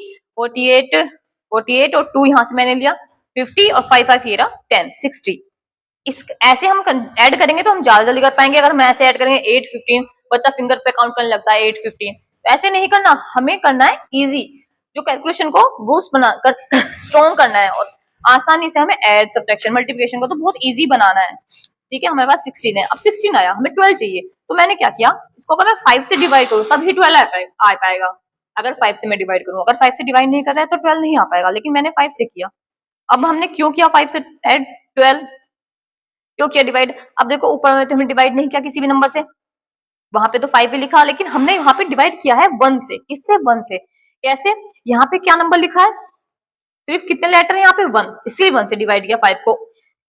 48 और 2 यहाँ से मैंने लिया 50 और 5 5 ये रहा 10 60। इस ऐसे हम ऐड करेंगे तो हम ज्यादा जल्दी कर पाएंगे। अगर हम ऐसे ऐड करेंगे 8 15, बच्चा फिंगर पे काउंट करने लगता है 8 15, तो ऐसे नहीं करना, हमें करना है इजी, जो कैलकुलेशन को बूस्ट बना कर स्ट्रॉन्ग करना है, और आसानी से हमें ऐड सब्ट्रैक्शन मल्टीप्लिकेशन को तो बहुत इजी बनाना है। ठीक है, हमारे पास 16 है, अब 16 आया, हमें 12 चाहिए, तो मैंने क्या किया, इसको अगर मैं 5 से डिवाइड करूँ तभी 12 आ पाएगा। अगर 5 से मैं डिवाइड करूँ, अगर 5 से डिवाइड नहीं कर रहा है तो 12 नहीं आ पाएगा, लेकिन मैंने 5 से किया। अब हमने क्यों किया 5 से ऐड 12, क्यों किया डिवाइड। अब देखो ऊपर में तो हमने डिवाइड नहीं किया किसी भी नंबर से, वहां पे तो 5 भी लिखा, लेकिन हमने यहाँ पे डिवाइड किया है 1 से। किससे 1 से, कैसे, यहाँ पे क्या नंबर लिखा है, सिर्फ कितने लेटर है यहाँ पे 1, इसलिए 1 से डिवाइड किया 5 को।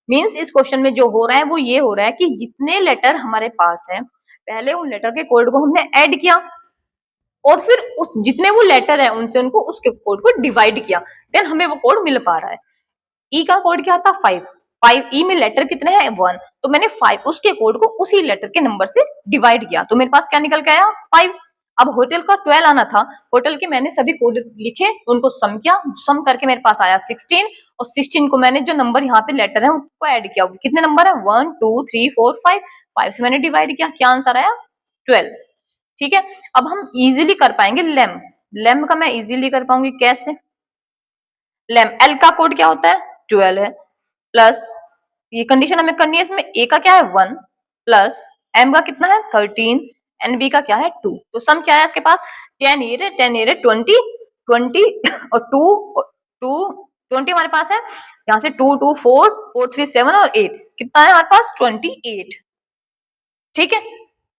मींस इस क्वेश्चन में जो हो रहा है वो ये हो रहा है कि जितने लेटर हमारे पास है, पहले उन लेटर के कोड को हमने ऐड किया, और फिर उस जितने वो लेटर है उनसे उनको उसके कोड को डिवाइड किया, देन हमें वो कोड मिल पा रहा है। ई का कोड क्या था 5, 5 ई में लेटर कितने हैं 1, तो मैंने 5 उसके कोड को उसी लेटर के नंबर से डिवाइड किया, तो मेरे पास क्या निकल के आया 5। अब होटल का 12 आना था, होटल के मैंने सभी कोड लिखे, उनको सम किया, सम करके मेरे पास आया 16, और 16 को मैंने जो नंबर यहाँ पे लेटर है उनको ऐड किया, कितने नंबर है 1 2 3 4 5, 5 से मैंने डिवाइड किया, क्या आंसर आया 12। ठीक है, अब हम इजीली कर पाएंगे लेम, लेम का मैं इजीली कर पाऊंगी कैसे, लेम एल का कोड क्या होता है 12 है, प्लस ये कंडीशन हमें करनी है, इसमें ए का क्या है 1, प्लस एम का कितना है 13, एन बी का क्या है 2, तो सम क्या है इसके पास 10 ये 20 20 और 2 20 हमारे पास है, यहाँ से 2 2 4 4 3 7 और 8, कितना है हमारे पास 28। ठीक है,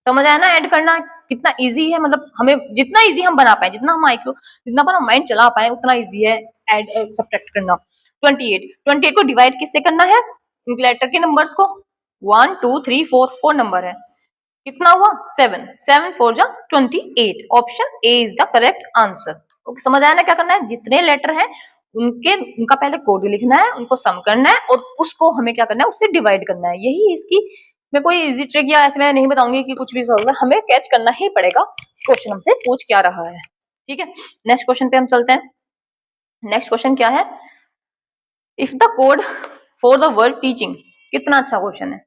समझ आया ना ऐड करना कितना इजी है, मतलब हमें जितना इजी हम बना पाए, जितना हम आईक्यू, जितना पर हम माइंड चला पाए, उतना इजी है ऐड सब्ट्रैक्ट करना। 28 को डिवाइड किससे करना है, लेटर के नंबर्स को, 1 2 3 4 नंबर है, कितना हुआ 7 7 4 जा 28, option A is the correct answer. Okay, समझ आया ना क्या करना है, जितने लेटर हैं उनका पहले कोड लिखना है, उनको सम करना है, और उसको हमें क्या करना है उससे डिवाइड करना है। यही इसकी, मैं कोई इजी ट्रिक या ऐसे मैं नहीं बताऊंगी कि कुछ भी सॉल्व है, हमें कैच करना ही पड़ेगा क्वेश्चन हमसे पूछ क्या रहा है। ठीक है, नेक्स्ट क्वेश्चन पे हम चलते हैं। नेक्स्ट क्वेश्चन क्या है, if the code for the word teaching, कितना अच्छा क्वेश्चन है।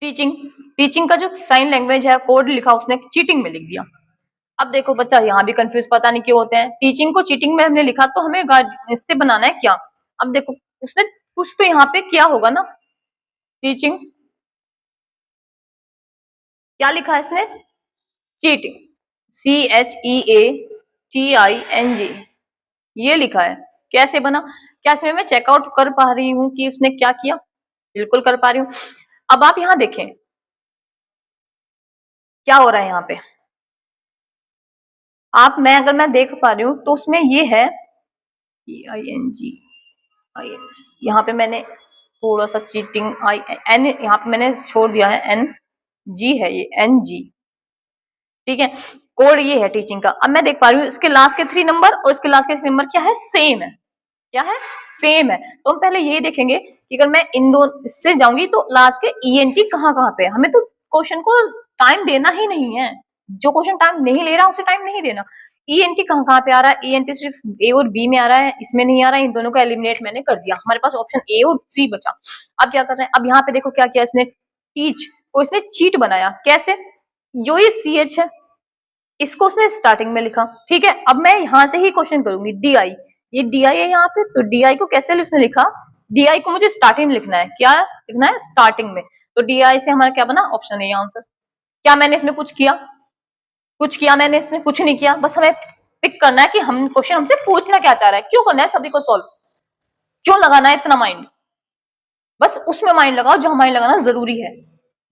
टीचिंग, टीचिंग का जो साइन लैंग्वेज है कोड लिखा उसने चीटिंग में लिख दिया। अब देखो बच्चा यहाँ भी कंफ्यूज पता नहीं क्यों होते हैं, टीचिंग को चीटिंग में हमने लिखा तो हमें इससे बनाना है क्या। अब देखो उसने कुछ तो यहाँ पे किया होगा ना, टीचिंग क्या लिखा है इसने, चीटिंग, CHEATING ये लिखा है, कैसे बना, क्या इसमें मैं चेकआउट कर पा रही हूँ कि उसने क्या किया, बिल्कुल कर पा रही हूँ। अब आप यहाँ देखें क्या हो रहा है यहाँ पे, आप अगर मैं देख पा रही हूँ तो उसमें ये है EING, यहाँ पे मैंने थोड़ा सा चीटिंग एन यहाँ पे मैंने छोड़ दिया है, NG है ये NG। ठीक है, कोड ये है टीचिंग का। अब मैं देख पा रही हूँ इसके लास्ट के 3 नंबर और इसके लास्ट के 3 नंबर क्या है, सेम है, क्या है सेम है। तो हम पहले ये देखेंगे कि अगर मैं इन दो इससे जाऊंगी तो लास्ट के ENT कहाँ कहाँ पे है, हमें तो क्वेश्चन को टाइम देना ही नहीं है, जो क्वेश्चन टाइम नहीं ले रहा उसे टाइम नहीं देना। ENT कहाँ कहाँ पे आ रहा है, ENT सिर्फ A और B में आ रहा है, इसमें नहीं आ रहा है, इन दोनों को एलिमिनेट मैंने कर दिया, हमारे पास ऑप्शन A और C बचा। अब क्या कर रहे हैं, अब यहाँ पे देखो क्या किया इसने, टीच को इसने चीट बनाया, कैसे, जो ये CH है इसको उसने स्टार्टिंग में लिखा। ठीक है, अब मैं यहां से ही क्वेश्चन करूंगी, DI, ये DI है यहाँ पे, तो DI को कैसे उसने लिखा, DI को मुझे स्टार्टिंग में लिखना है, क्या लिखना है स्टार्टिंग में, तो DI से हमारा क्या बना ऑप्शन है आंसर। क्या मैंने इसमें कुछ किया मैंने इसमें कुछ नहीं किया, बस हमें पिक करना है कि हम क्वेश्चन हमसे पूछना क्या चाह रहा है, क्यों करना है सभी को सॉल्व, क्यों लगाना है इतना माइंड, बस उसमें माइंड लगाओ जहां माइंड लगाना जरूरी है।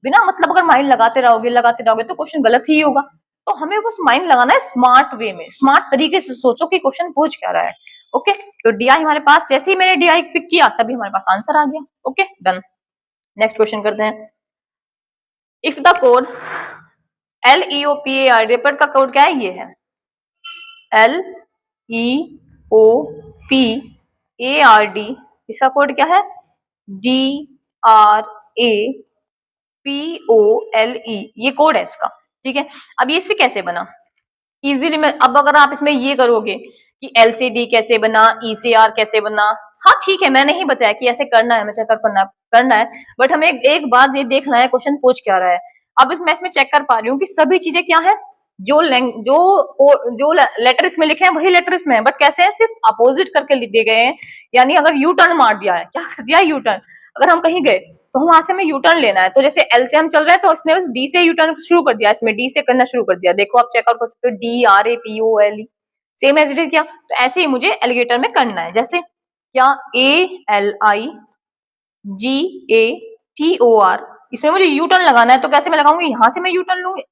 बिना मतलब अगर माइंड लगाते रहोगे तो क्वेश्चन गलत ही होगा। तो हमें बस माइंड लगाना है स्मार्ट वे में, स्मार्ट तरीके से सोचो कि क्वेश्चन पूछ क्या रहा है। ओके, तो डीआई हमारे पास, जैसे ही मैंने डीआई पिक किया तभी हमारे पास आंसर आ गया। Okay, done. नेक्स्ट क्वेश्चन करते हैं। इफ द कोड LEOPARD, रेपर का कोड क्या है, ये है LEOPARD, इसका कोड क्या है DRAPOLE, ये कोड है इसका। ठीक है, अब ये इससे कैसे बना इजीली मैं, अब अगर आप इसमें ये करोगे कि L से D कैसे बना, E से R कैसे बना, हाँ ठीक है, मैंने ही बताया कि ऐसे करना है, हमें चेकअप करना है, बट हमें एक बात ये देखना है क्वेश्चन पूछ क्या रहा है। अब इसमें चेक कर पा रही हूँ कि सभी चीजें क्या है, जो लेटर इसमें लिखे हैं वही लेटर इसमें है, बट कैसे है, सिर्फ अपोजिट करके लिख दिए गए हैं। यानी अगर यू टर्न मार दिया है, क्या कर दिया यू टर्न, अगर हम कहीं गए तो वहां से हमें यू टर्न लेना है, तो जैसे एल से हम चल रहे हैं तो उसने बस डी से यू टर्न शुरू कर दिया, इसमें डी से करना शुरू कर दिया। देखो आप चेकआउट कर सकते हो, DRAPOLE, same as it is. क्या, तो ऐसे ही मुझे एलिगेटर में करना है, जैसे क्या ALIGATOR, इसमें मुझे यू टर्न लगाना है, तो कैसे मैं लगाऊंगी, यहां से मैं यू टर्न लूंगी,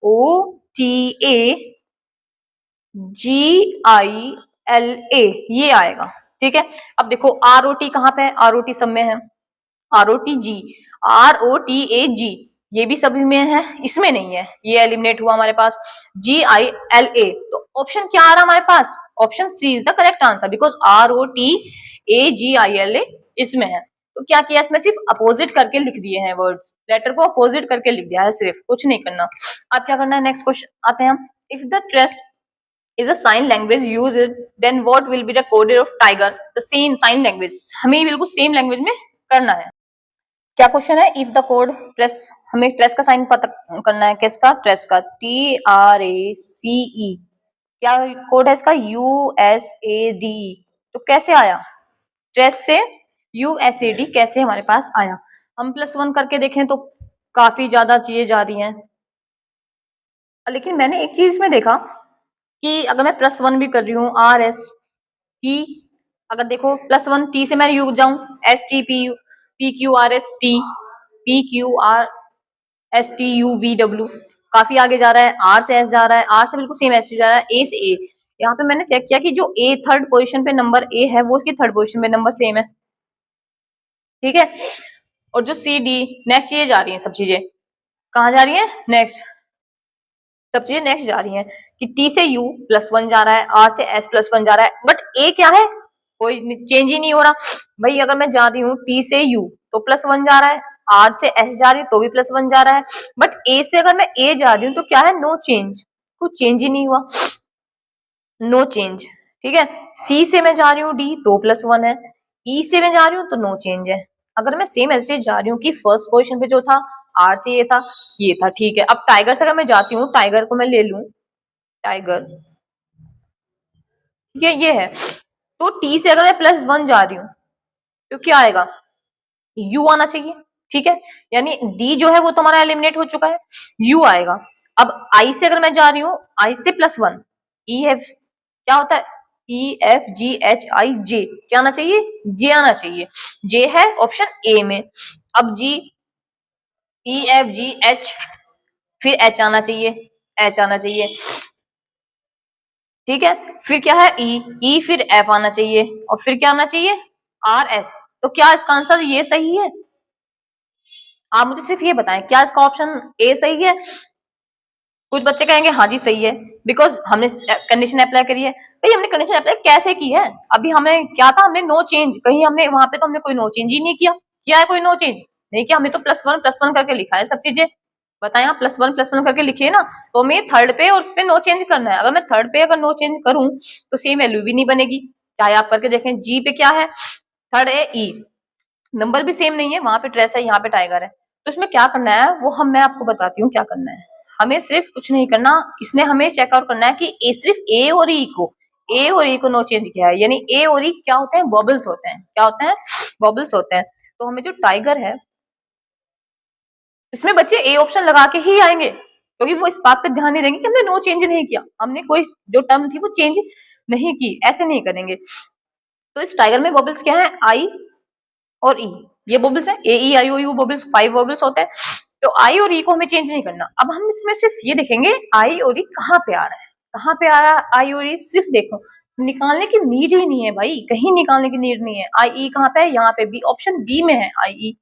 ROTAGILA, ये आएगा। ठीक है, अब देखो ROT कहाँ पे है, ROT सब में है, ROTAG, ये भी सभी में है, इसमें नहीं है, ये एलिमिनेट हुआ हमारे पास। GILA, तो ऑप्शन क्या आ रहा हमारे पास, option C is the correct answer, because ROTAGILA इसमें है। तो क्या किया, इसमें सिर्फ अपोजिट करके लिख दिए हैं वर्ड्स, लेटर को अपोजिट करके लिख दिया है, सिर्फ कुछ नहीं करना। अब क्या करना है, नेक्स्ट क्वेश्चन आते हैं हम। If the trace is a sign language used, then what will be the code of tiger, the same sign language, हमें बिल्कुल सेम लैंग्वेज में करना है। क्या क्वेश्चन है, इफ द कोड ट्रेस, हमें ट्रेस का साइन पता करना है, किसका, ट्रेस का, TRACE, क्या कोड है इसका, USAD, तो कैसे आया ट्रेस से USAD, कैसे हमारे पास आया। हम +1 करके देखें तो काफी ज्यादा चीजें जा रही हैं, लेकिन मैंने एक चीज में देखा कि अगर मैं +1 भी कर रही हूँ, RS T, अगर देखो +1 T से मैं यू जाऊं, STPQRSTPQRSTUVW, काफी आगे जा रहा है, R से S जा रहा है, R से बिल्कुल सेम S जा रहा है, A से A। यहाँ पे मैंने चेक किया कि जो A थर्ड पोजीशन पे नंबर A है, वो उसकी थर्ड पोजीशन पे नंबर सेम है। ठीक है, और जो CD नेक्स्ट, ये जा रही है सब चीजें, कहाँ जा रही है, नेक्स्ट, सब चीजें नेक्स्ट जा रही हैं, कि T से U +1 जा रहा है, R से S +1 जा रहा है, बट A क्या है, कोई चेंज ही नहीं हो रहा। भाई अगर मैं जा रही हूँ T से U तो +1 जा रहा है, R से S जा रही हूँ तो भी +1 जा रहा है, बट A से अगर मैं A जा रही हूँ तो क्या है, नो चेंज, कुछ चेंज ही नहीं हुआ, नो चेंज। ठीक है, C से मैं जा रही हूँ D तो +1 है, E से मैं जा रही हूँ तो नो चेंज है। अगर मैं सेम ऐसे जा रही हूँ कि फर्स्ट पोजिशन पे जो था R से ये था, ठीक है। अब टाइगर से अगर मैं जाती हूँ, टाइगर को मैं ले लूं, टाइगर, ठीक है, ये है, तो T से अगर मैं +1 जा रही हूँ तो क्या आएगा, U आना चाहिए। ठीक है, यानी D जो है वो तो हमारा एलिमिनेट हो चुका है, U आएगा। अब I से अगर मैं जा रही हूँ, I से +1, EF क्या होता है, EFGHIJ, क्या आना चाहिए, J आना चाहिए, J है ऑप्शन A में। अब G, EFGH, फिर H आना चाहिए, H आना चाहिए, ठीक है, फिर क्या है, E फिर F आना चाहिए, और फिर क्या आना चाहिए, RS। तो क्या इसका आंसर ये सही है, आप मुझे सिर्फ ये बताएं, क्या इसका ऑप्शन A सही है। कुछ बच्चे कहेंगे हाँ जी सही है, बिकॉज हमने कंडीशन अप्लाई करी है। भाई हमने कंडीशन अप्लाई कैसे की है, अभी हमें क्या था, हमने नो चेंज, कहीं हमने वहां पे तो हमने कोई नो चेंज ही नहीं किया है कोई नो चेंज नहीं किया, हमने तो +1 करके लिखा है सब चीजें। बताएं आप, +1 करके लिखिए ना, तो हमें थर्ड पे और उस पे नो चेंज करना है। अगर मैं थर्ड पे अगर नो चेंज करूं तो सेम वैल्यू भी नहीं बनेगी, चाहे आप करके देखें। G पे क्या है, थर्ड है E, नंबर भी सेम नहीं है, वहां पे ट्रेस है, यहाँ पे टाइगर है। तो इसमें क्या करना है वो मैं आपको बताती हूँ क्या करना है। हमें सिर्फ कुछ नहीं करना, इसने हमें चेकआउट करना है कि सिर्फ A और E को नो चेंज किया है, यानी A और E क्या होते हैं, बबल्स होते हैं, क्या होते हैं, बबल्स होते हैं। तो हमें जो टाइगर है इसमें बच्चे ए ऑप्शन लगा के ही आएंगे, क्योंकि वो इस बात पे ध्यान नहीं देंगे कि हमने नो चेंज नहीं किया, हमने कोई जो टर्म थी वो चेंज नहीं की, ऐसे नहीं करेंगे। तो इस टाइगर में बबल्स क्या है, आई और ई, ये बबल्स है, ए ई आई ओ यू बबल्स, 5 बबल्स होते हैं। तो आई और ई को हमें चेंज नहीं करना। अब हम इसमें सिर्फ ये देखेंगे आई और ई कहाँ पे आ रहा है, कहाँ पे आ रहा है आई और ई, सिर्फ देखो, निकालने की नीड ही नहीं है भाई, कहीं निकालने की नीड नहीं है। आई ई कहाँ पे है, यहाँ पे बी, ऑप्शन बी में है आई ई।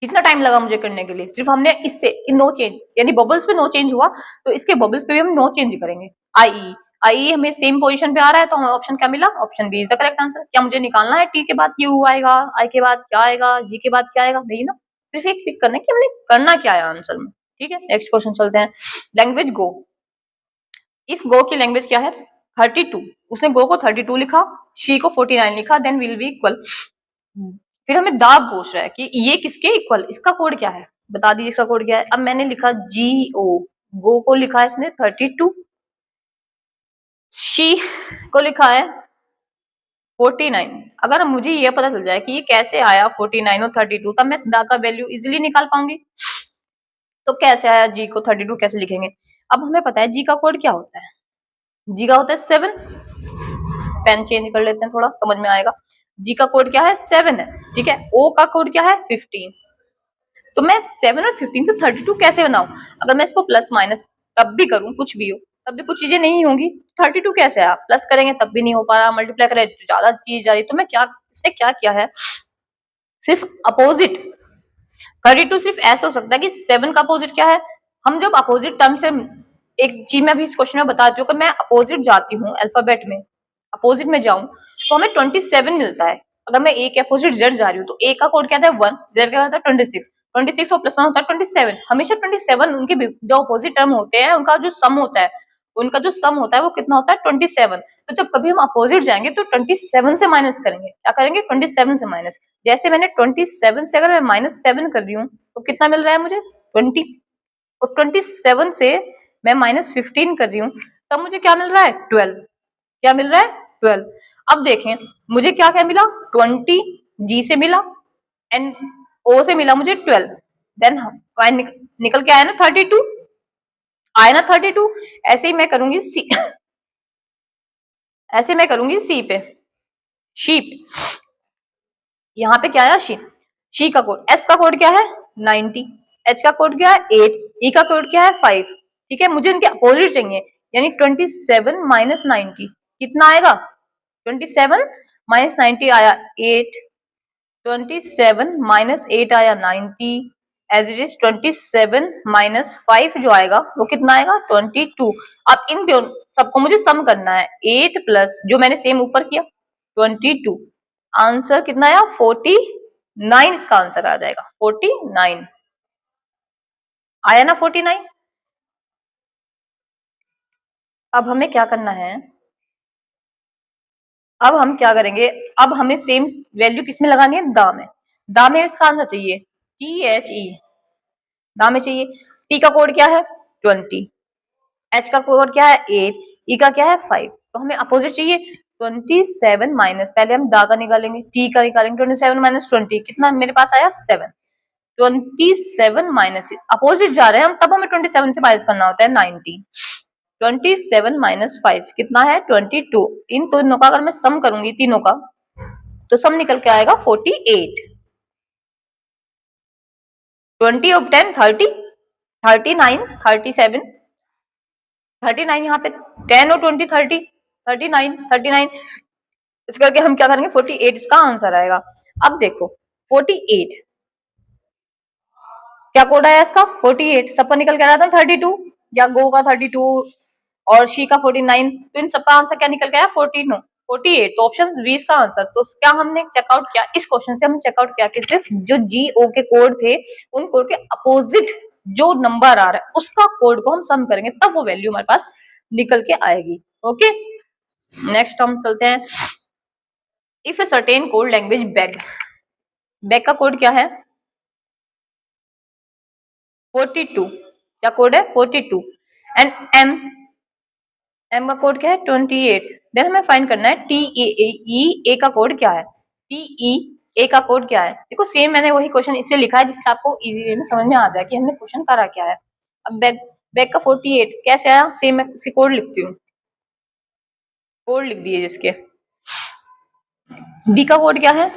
कितना टाइम लगा मुझे करने के लिए, सिर्फ हमने इससे नो चेंज, यानी बबल्स पे नो चेंज हुआ, तो इसके बबल्स पे भी हम नो चेंज करेंगे। आई आई हमें सेम पोजीशन पे आ रहा है, तो हमें ऑप्शन क्या मिला, option B is the correct answer. क्या मुझे निकालना है टी के बाद क्यू आएगा, आई के बाद क्या आएगा, जी के बाद क्या आएगा, नहीं ना, सिर्फ एक पिक करना है कि हमने करना क्या है आंसर में। ठीक है, नेक्स्ट क्वेश्चन चलते हैं। लैंग्वेज गो, इफ गो की लैंग्वेज क्या है, 32, उसने गो को 32 लिखा, शी को 49 लिखा, देन विल बी इक्वल। फिर हमें दाब पूछ रहा है कि ये किसके इक्वल, इसका कोड क्या है, बता दीजिए इसका कोड क्या है। अब मैंने लिखा जी ओ, गो को लिखा है इसने 32, शी को लिखा है 49। अगर मुझे ये पता चल जाए कि ये कैसे आया 49 और 32, तब मैं दा का वैल्यू इजिली निकाल पाऊंगी। तो कैसे आया, जी को 32 कैसे लिखेंगे। अब हमें पता है जी का कोड क्या होता है, जी का होता है 7, पेन चेंज कर लेते हैं थोड़ा समझ में आएगा। जी का कोड क्या है, 7 है, ठीक है। ओ का कोड क्या है, 15। तो मैं 7 और 15 से 32 कैसे बनाऊं, अगर मैं इसको प्लस माइनस तब भी करूं, कुछ भी हो तब भी कुछ चीजें नहीं होंगी। 32 कैसे आया, प्लस करेंगे तब भी नहीं हो पा रहा, मल्टीप्लाई करें तो ज्यादा चीज जा रही। तो मैं क्या, इसने क्या किया है, सिर्फ अपोजिट। 32 सिर्फ ऐसा हो सकता है कि 7 का अपोजिट क्या है, हम जब अपोजिट टर्म से, एक चीज मैं भी इस क्वेश्चन में बता चुकी हूँ कि मैं अपोजिट जाती हूँ अल्फाबेट में, अपोजिट में जाऊं तो हमें 27 मिलता है। अगर मैं ए के अपोजिट जेड जा रही हूँ तो ए का कोड क्या था 1, जेड का होता है 26, 26 और प्लस 1 होता है 27। हमेशा 27 उनके जो अपोजिट टर्म होते हैं उनका जो सम होता है, उनका जो सम होता है वो कितना होता है 27। तो जब कभी हम अपोजिट जाएंगे तो 27 से माइनस करेंगे, क्या करेंगे 27 से माइनस। जैसे मैंने 27 से अगर मैं -7 कर रही हूँ तो कितना मिल रहा है मुझे 20, और 27 से मैं -15 कर रही हूँ तब मुझे क्या मिल रहा है 12, क्या मिल रहा है 12। अब देखें मुझे क्या क्या मिला, 20 जी से मिला एंड ओ से मिला मुझे 12, देन निकल के आया ना 32, आया ना 32। ऐसे ही मैं करूंगी सी ऐसे मैं करूंगी सी पे, शीप, यहाँ पे क्या आया शी का कोड, एस का कोड क्या है 90, एच का कोड क्या है 8, ई का कोड क्या है 5। ठीक है, मुझे इनके अपोजिट चाहिए, यानी 27 माइनस 90 कितना आएगा, 27 माइनस 90 आया 8, 27 माइनस 8 आया 90, एज इट इज 27 माइनस 5 जो आएगा वो कितना आएगा 22। अब इन दोनों सबको मुझे सम करना है, 8 प्लस जो मैंने सेम ऊपर किया 22, आंसर कितना आया 49, इसका आंसर आ जाएगा 49, आया ना 49। अब हमें क्या करना है, अब हम क्या करेंगे, अब हमें सेम वैल्यू किसमें लगानी है, दा में, दा में इसका आंसर चाहिए THE, दा में चाहिए। टी का कोड क्या है 20, एच का कोड क्या है 8, ई का क्या है 5। तो हमें अपोजिट चाहिए 27 माइनस, पहले हम दा का निकालेंगे, टी का निकालेंगे, 27 माइनस 20 कितना मेरे पास आया 7, 27 माइनस अपोजिट जा रहे हैं हम, तब हमें 27 से माइनस करना होता है 19, 27 माइनस 5 कितना है 22। इन दोनों का अगर मैं सम करूंगी तीनों का तो सम निकल के आएगा 48, 20 ऑफ 10 30, 39 37, 39 यहाँ पे 10 और 20 30, 39 39, इस करके हम क्या करेंगे 48 इसका आंसर आएगा। अब देखो 48 क्या कोड आया इसका 48, सबका निकल के आ रहा था 32, या गो का 32 और शी का 49, तो इन सबका आंसर क्या निकल के आया 14 48, तो ऑप्शन बी इसका आंसर। तो क्या हमने चेकआउट किया, इस क्वेश्चन से हम चेकआउट किया कि सिर्फ जो जी ओ के कोड थे उन कोड के अपोजिट जो नंबर आ रहा है उसका कोड को हम सम करेंगे, तब वो वैल्यू हमारे पास निकल के आएगी। ओके, नेक्स्ट हम चलते हैं। If a certain code language bag, bag का कोड क्या है 42, क्या कोड है 42, एंड एम, एम का कोड क्या है 28। देन हमें फाइंड करना है टी ए का कोड क्या है, टी ई ए का कोड क्या है? देखो सेम मैंने वही क्वेश्चन इसलिए लिखा है जिससे आपको इजी वे में समझ में आ जाए कि हमने क्वेश्चन करा क्या है। अब बैग का 48 कैसे आया? सेम मैं इसके कोड लिखती हूँ, कोड लिख दिए जिसके। बी का कोड क्या है?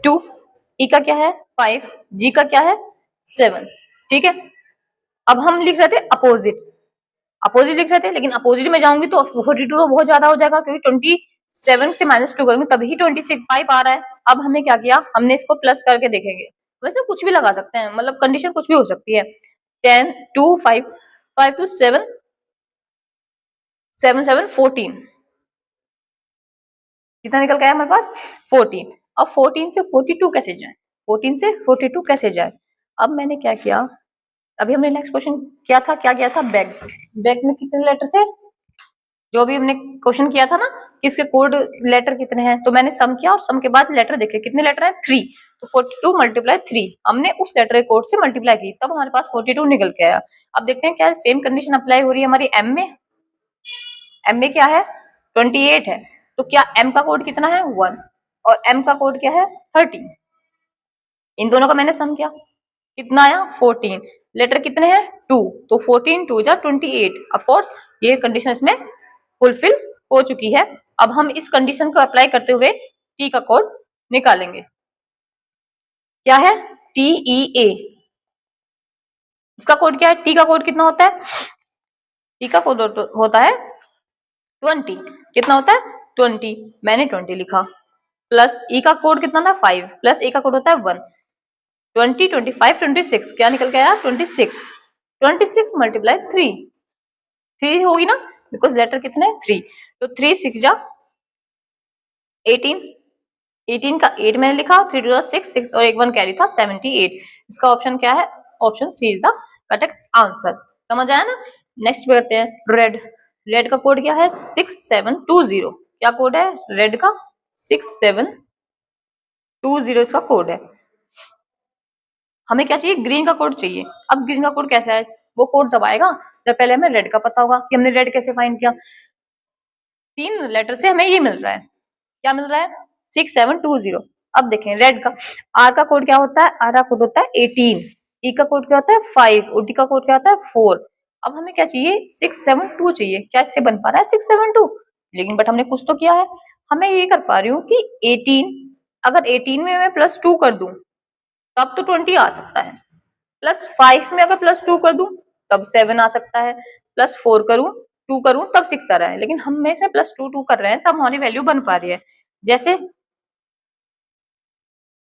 2, ई का क्या है? 5, जी का क्या है? 7। ठीक है, अब हम लिख रहे थे अपोजिट, अपोजिट लिख रहे थे, लेकिन अपोजिट में जाऊंगी तो 42 बहुत ज्यादा हो जाएगा, क्योंकि 27 से -2 करूंगी तभी 25 आ रहा है। अब हमें क्या किया, हमने इसको प्लस करके देखेंगे। वैसे कुछ भी लगा सकते हैं, मतलब कंडीशन कुछ भी हो सकती है। 10 2 5 5 2 7 7 7 14, कितना निकल गया हमारे पास? 14। अब 14 से 42 कैसे जाए? 14 से 42 कैसे जाए? अब मैंने क्या किया, अभी हमने नेक्स्ट क्वेश्चन क्या था, क्या किया था? बैग, बैग में कितने लेटर थे? जो भी हमने क्वेश्चन किया था ना कि इसके कोड लेटर कितने हैं, तो मैंने सम किया और सम के बाद लेटर देखे कितने लेटर हैं? 3। तो 42 मल्टीप्लाई 3, हमने उस लेटर के कोड से मल्टीप्लाई की, तब हमारे पास 42 निकल के आया। अब देखते हैं क्या सेम कंडीशन अप्लाई हो रही है हमारी एम में। एम में क्या है? 28 है, तो क्या एम का कोड कितना है? 1, और एम का कोड क्या है? 13। इन दोनों का मैंने सम किया, कितना आया? 14। लेटर कितने हैं? 2, तो 14 2 जा 28। ऑफ कोर्स ये कंडीशन इसमें फुलफिल हो चुकी है। अब हम इस कंडीशन को अप्लाई करते हुए टी का कोड निकालेंगे। क्या है? TEA, इसका कोड क्या है? टी का कोड कितना होता है? टी का कोड होता है 20। कितना होता है? 20, मैंने 20 लिखा। प्लस ई का कोड कितना था? 5, प्लस ए का कोड होता है 1। 20 25 26, क्या निकल के आया? 26। 26 मल्टीप्लाई 3, 3 होगी ना, बिकॉज लेटर कितने? 3, तो 3 6 जा 18, 18 का 8 मैंने लिखा, 3 2 6 6 और एक 1 कैरी था 78। इसका ऑप्शन क्या है? Option C is the correct answer. समझ आया ना? नेक्स्ट पे करते हैं रेड। रेड का कोड क्या है? 6720। क्या कोड है रेड का? 6720 इसका कोड है। हमें क्या चाहिए? ग्रीन का कोड चाहिए। अब ग्रीन का कोड कैसा है? वो कोड जब आएगा जब पहले हमें रेड का पता होगा कि हमने रेड कैसे फाइंड किया। 3 लेटर से हमें ये मिल रहा है, क्या मिल रहा है? 6720। अब देखें रेड का, आर का कोड क्या होता है? आर का कोड होता है 18, ई का कोड क्या होता है? 5, और डी का कोड क्या होता है? 4। अब हमें क्या चाहिए? 672 चाहिए। क्या इससे बन पा रहा है 672? लेकिन बट हमने कुछ तो किया है। हमें ये कर पा रही हूँ कि 18, अगर 18 में मैं +2 कर दूं तब तो 20 आ सकता है। +5 में अगर +2 कर दूं तब 7 आ सकता है। +4 करूं 2 करूं तब 6 आ रहा है। लेकिन हम में से +2 2 कर रहे हैं तब हमारी वैल्यू बन पा रही है। जैसे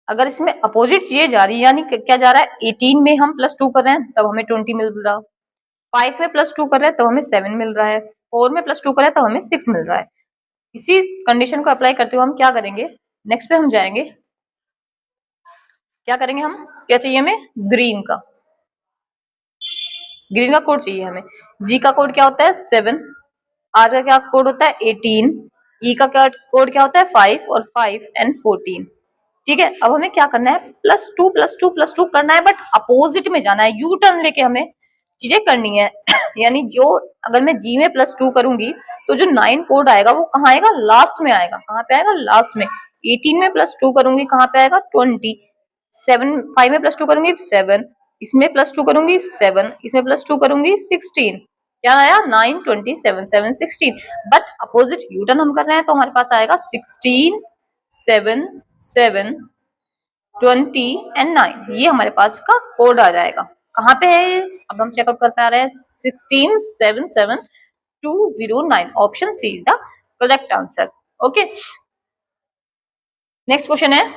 अगर इसमें अपोजिट चीजें जा रही है, यानी क्या जा रहा है? 18 में हम +2 कर रहे हैं तब हमें 20 मिल रहा है, 5 में +2 कर रहे हैं तब हमें 7 मिल रहा है, 4 में +2 कर रहे हैं तब हमें 6 मिल रहा है। इसी कंडीशन को अप्लाई करते हुए हम क्या करेंगे? नेक्स्ट पे हम जाएंगे, क्या करेंगे हम? क्या चाहिए हमें? ग्रीन का, ग्रीन का कोड चाहिए हमें। जी का कोड क्या होता है? 7, आर का क्या कोड होता है? 18, ई का क्या कोड क्या होता है? 5, और 5 एंड 14। ठीक है, अब हमें क्या करना है? +2 +2 +2 करना है, बट अपोजिट में जाना है, यू टर्न लेके हमें चीजें करनी है। यानी जो अगर मैं जी में +2 करूंगी तो जो 9 कोड आएगा वो कहाँ आएगा? लास्ट में आएगा। कहाँ पे आएगा? लास्ट में। 18 में +2 करूंगी कहाँ पे आएगा? 20। 7 5 में +2 करूंगी 7, इसमें +2 करूंगी 7, इसमें +2 करूंगी 16। क्या आया? 9 20 7 7 16। बट अपोजिट यू टर्न हम कर रहे हैं तो हमारे पास आएगा 16 7 7 20 एंड 9। ये हमारे पास का कोड आ जाएगा। कहाँ पे है? अब हम चेकआउट कर पा रहे हैं 16 7 7 209। Option C is the correct answer. Okay, next question है।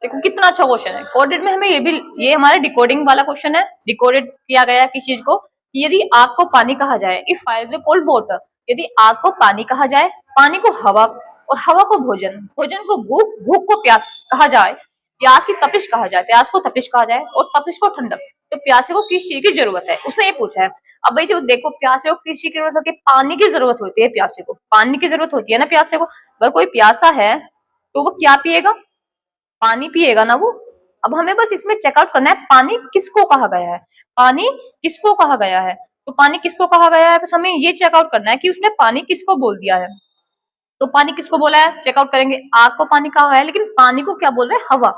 देखो कितना अच्छा क्वेश्चन है। कोडेड में हमें ये हमारा डिकोडिंग वाला क्वेश्चन है। डिकोडेड किया गया है किस चीज को? कि यदि आग को पानी कहा जाए, if fire is a cold water, यदि आग को पानी कहा जाए, पानी को हवा, और हवा को भोजन, भोजन को भूख, भूख को प्यास कहा जाए, प्यास की तपिश कहा जाए, प्यास को तपिश कहा जाए, और तपिश को ठंडक, तो प्यासे को किस चीज की जरूरत है? उसने ये पूछा है। अब भाई जो देखो, प्यासे को किस चीज की जरूरत होती है? पानी की जरूरत होती है। प्यासे को पानी की जरूरत होती है ना। प्यासे को, अगर कोई प्यासा है तो वो क्या पिएगा? पानी पिएगा ना वो। अब हमें बस इसमें चेकआउट करना है पानी किसको कहा गया है। पानी किसको कहा गया है? तो पानी किसको कहा गया है, बस हमें ये चेकआउट करना है कि उसने पानी किसको बोल दिया है। तो पानी किसको बोला है, चेकआउट करेंगे। आग को पानी कहा है, लेकिन पानी को क्या बोल रहे हैं, हवा।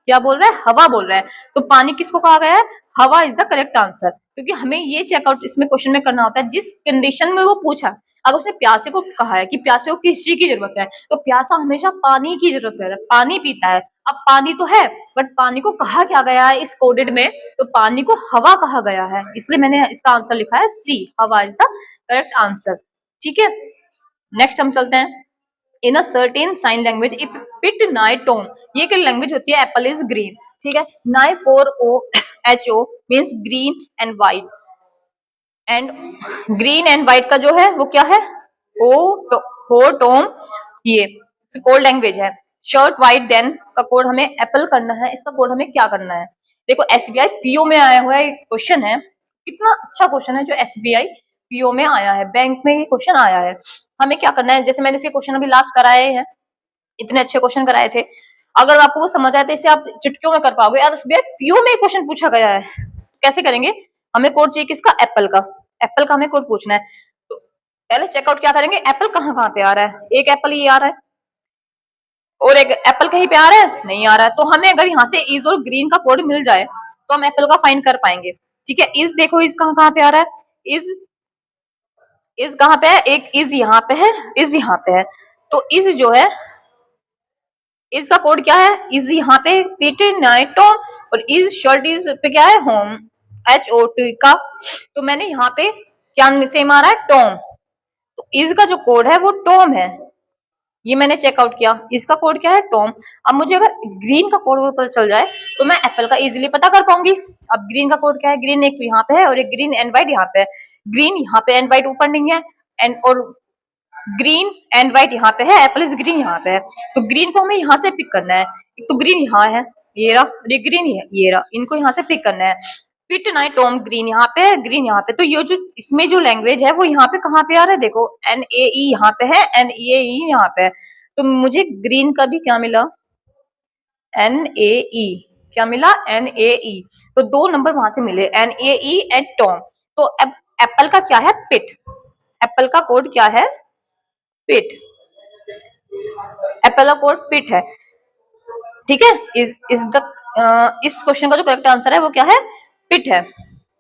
क्या बोल रहा है, हवा बोल रहा है। तो पानी किसको कहा गया है, हवा इज द करेक्ट आंसर। क्योंकि हमें ये चेकआउट इसमें क्वेश्चन में करना होता है जिस कंडीशन में वो पूछा। अब उसने प्यासे को कहा है कि प्यासे को किस चीज की जरूरत है, तो प्यासा हमेशा पानी की जरूरत है, पानी पीता है। अब पानी तो है, बट पानी को कहा क्या गया है इस कोडेड में, तो पानी को हवा कहा गया है, इसलिए मैंने इसका आंसर लिखा है सी, हवा इज द करेक्ट आंसर। ठीक है, नेक्स्ट हम चलते हैं। In a certain sign language if pit nigh tone, ये क्या लैंग्वेज होती है, एप्पल इज ग्रीन। ठीक है, नाई four O H O means green and white, and green and white का जो है वो क्या है, हो टोम, ये कोड लैंग्वेज है। शर्ट व्हाइट देन का कोड हमें एप्पल करना है, इसका कोड हमें क्या करना है। देखो एसबीआई पीओ में आया हुआ एक क्वेश्चन है, कितना अच्छा क्वेश्चन है जो एसबीआई पीओ में आया है, बैंक में ये क्वेश्चन आया है। हमें क्या करना है, जैसे मैंने इसके क्वेश्चन अभी लास्ट कराए हैं, इतने अच्छे क्वेश्चन कराए थे, अगर आपको वो समझ आए तो इसे आप चुटकियों में कर पाओगे। और एसबीआई पीओ में क्वेश्चन पूछा गया है, कैसे करेंगे, हमें कोड चाहिए किसका, एप्पल का। एप्पल का हमें कोड पूछना है, तो पहले चेकआउट क्या करेंगे, एप्पल कहाँ कहाँ पे आ रहा है, एक एप्पल ये आ रहा है और एक एप्पल कहीं पे आ रहा है, नहीं आ रहा है। तो हमें अगर यहाँ से इज और ग्रीन का कोड मिल जाए तो हम एप्पल का फाइंड कर पाएंगे। ठीक है, इज देखो, इज कहाँ कहाँ पे आ रहा है, इज कहाँ पे है, एक इज यहाँ पे है, इज यहाँ पे है। तो इज जो है, इज का कोड क्या है, इज यहाँ पे पीटे नाइटो, और इज शर्ट इज पे क्या है, होम, एच ओ टी का। तो मैंने यहाँ पे क्या सेम आ रहा है, टॉम। तो इज का जो कोड है वो टॉम है, ये मैंने चेकआउट किया। इसका कोड क्या है, टॉम। अब मुझे अगर ग्रीन का कोड पता चल जाए तो मैं एप्पल का इजीली पता कर पाऊंगी। अब ग्रीन का कोड क्या है, ग्रीन एक यहाँ पे है और एक ग्रीन एंड व्हाइट यहाँ पे है। ग्रीन यहाँ पे एंड व्हाइट ऊपर नहीं है, एंड और ग्रीन एंड व्हाइट यहाँ पे है, एप्पल इज ग्रीन यहाँ पे है। तो ग्रीन को हमें यहाँ से पिक करना है, एक तो ग्रीन यहाँ है, ये रहा, और ये ग्रीन ये रहा, इनको यहाँ से पिक करना है। पिट नाइट टॉम, ग्रीन यहाँ पे है, ग्रीन यहाँ पे। तो ये जो इसमें जो लैंग्वेज है वो यहाँ पे कहाँ पे आ रहा है, देखो एन ए ई यहाँ पे है, एन ई ए ई यहाँ पे है। तो मुझे ग्रीन का भी क्या मिला, एन ए ई, क्या मिला, एन ए ई। तो दो नंबर वहां से मिले, N A E and Tom. तो अब एप्पल का क्या है, पिट, एप्पल का कोड क्या है, पिट, एप्पल का कोड पिट है। ठीक है, इस क्वेश्चन का जो करेक्ट आंसर है वो क्या है, पिट है।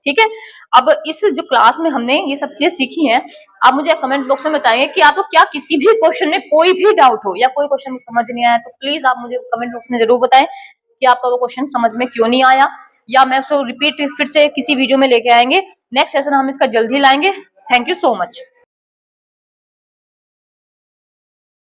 ठीक है, अब इस जो क्लास में हमने ये सब चीजें सीखी हैं, आप मुझे कमेंट बॉक्स में बताएंगे कि आपको क्या किसी भी क्वेश्चन में कोई भी डाउट हो या कोई क्वेश्चन समझ नहीं आया, तो प्लीज आप मुझे कमेंट बॉक्स में जरूर बताएं कि आपका वो क्वेश्चन समझ में क्यों नहीं आया, या मैं उसको रिपीट फिर से किसी वीडियो में लेके आएंगे। नेक्स्ट सेशन हम इसका जल्दी लाएंगे। Thank you so much.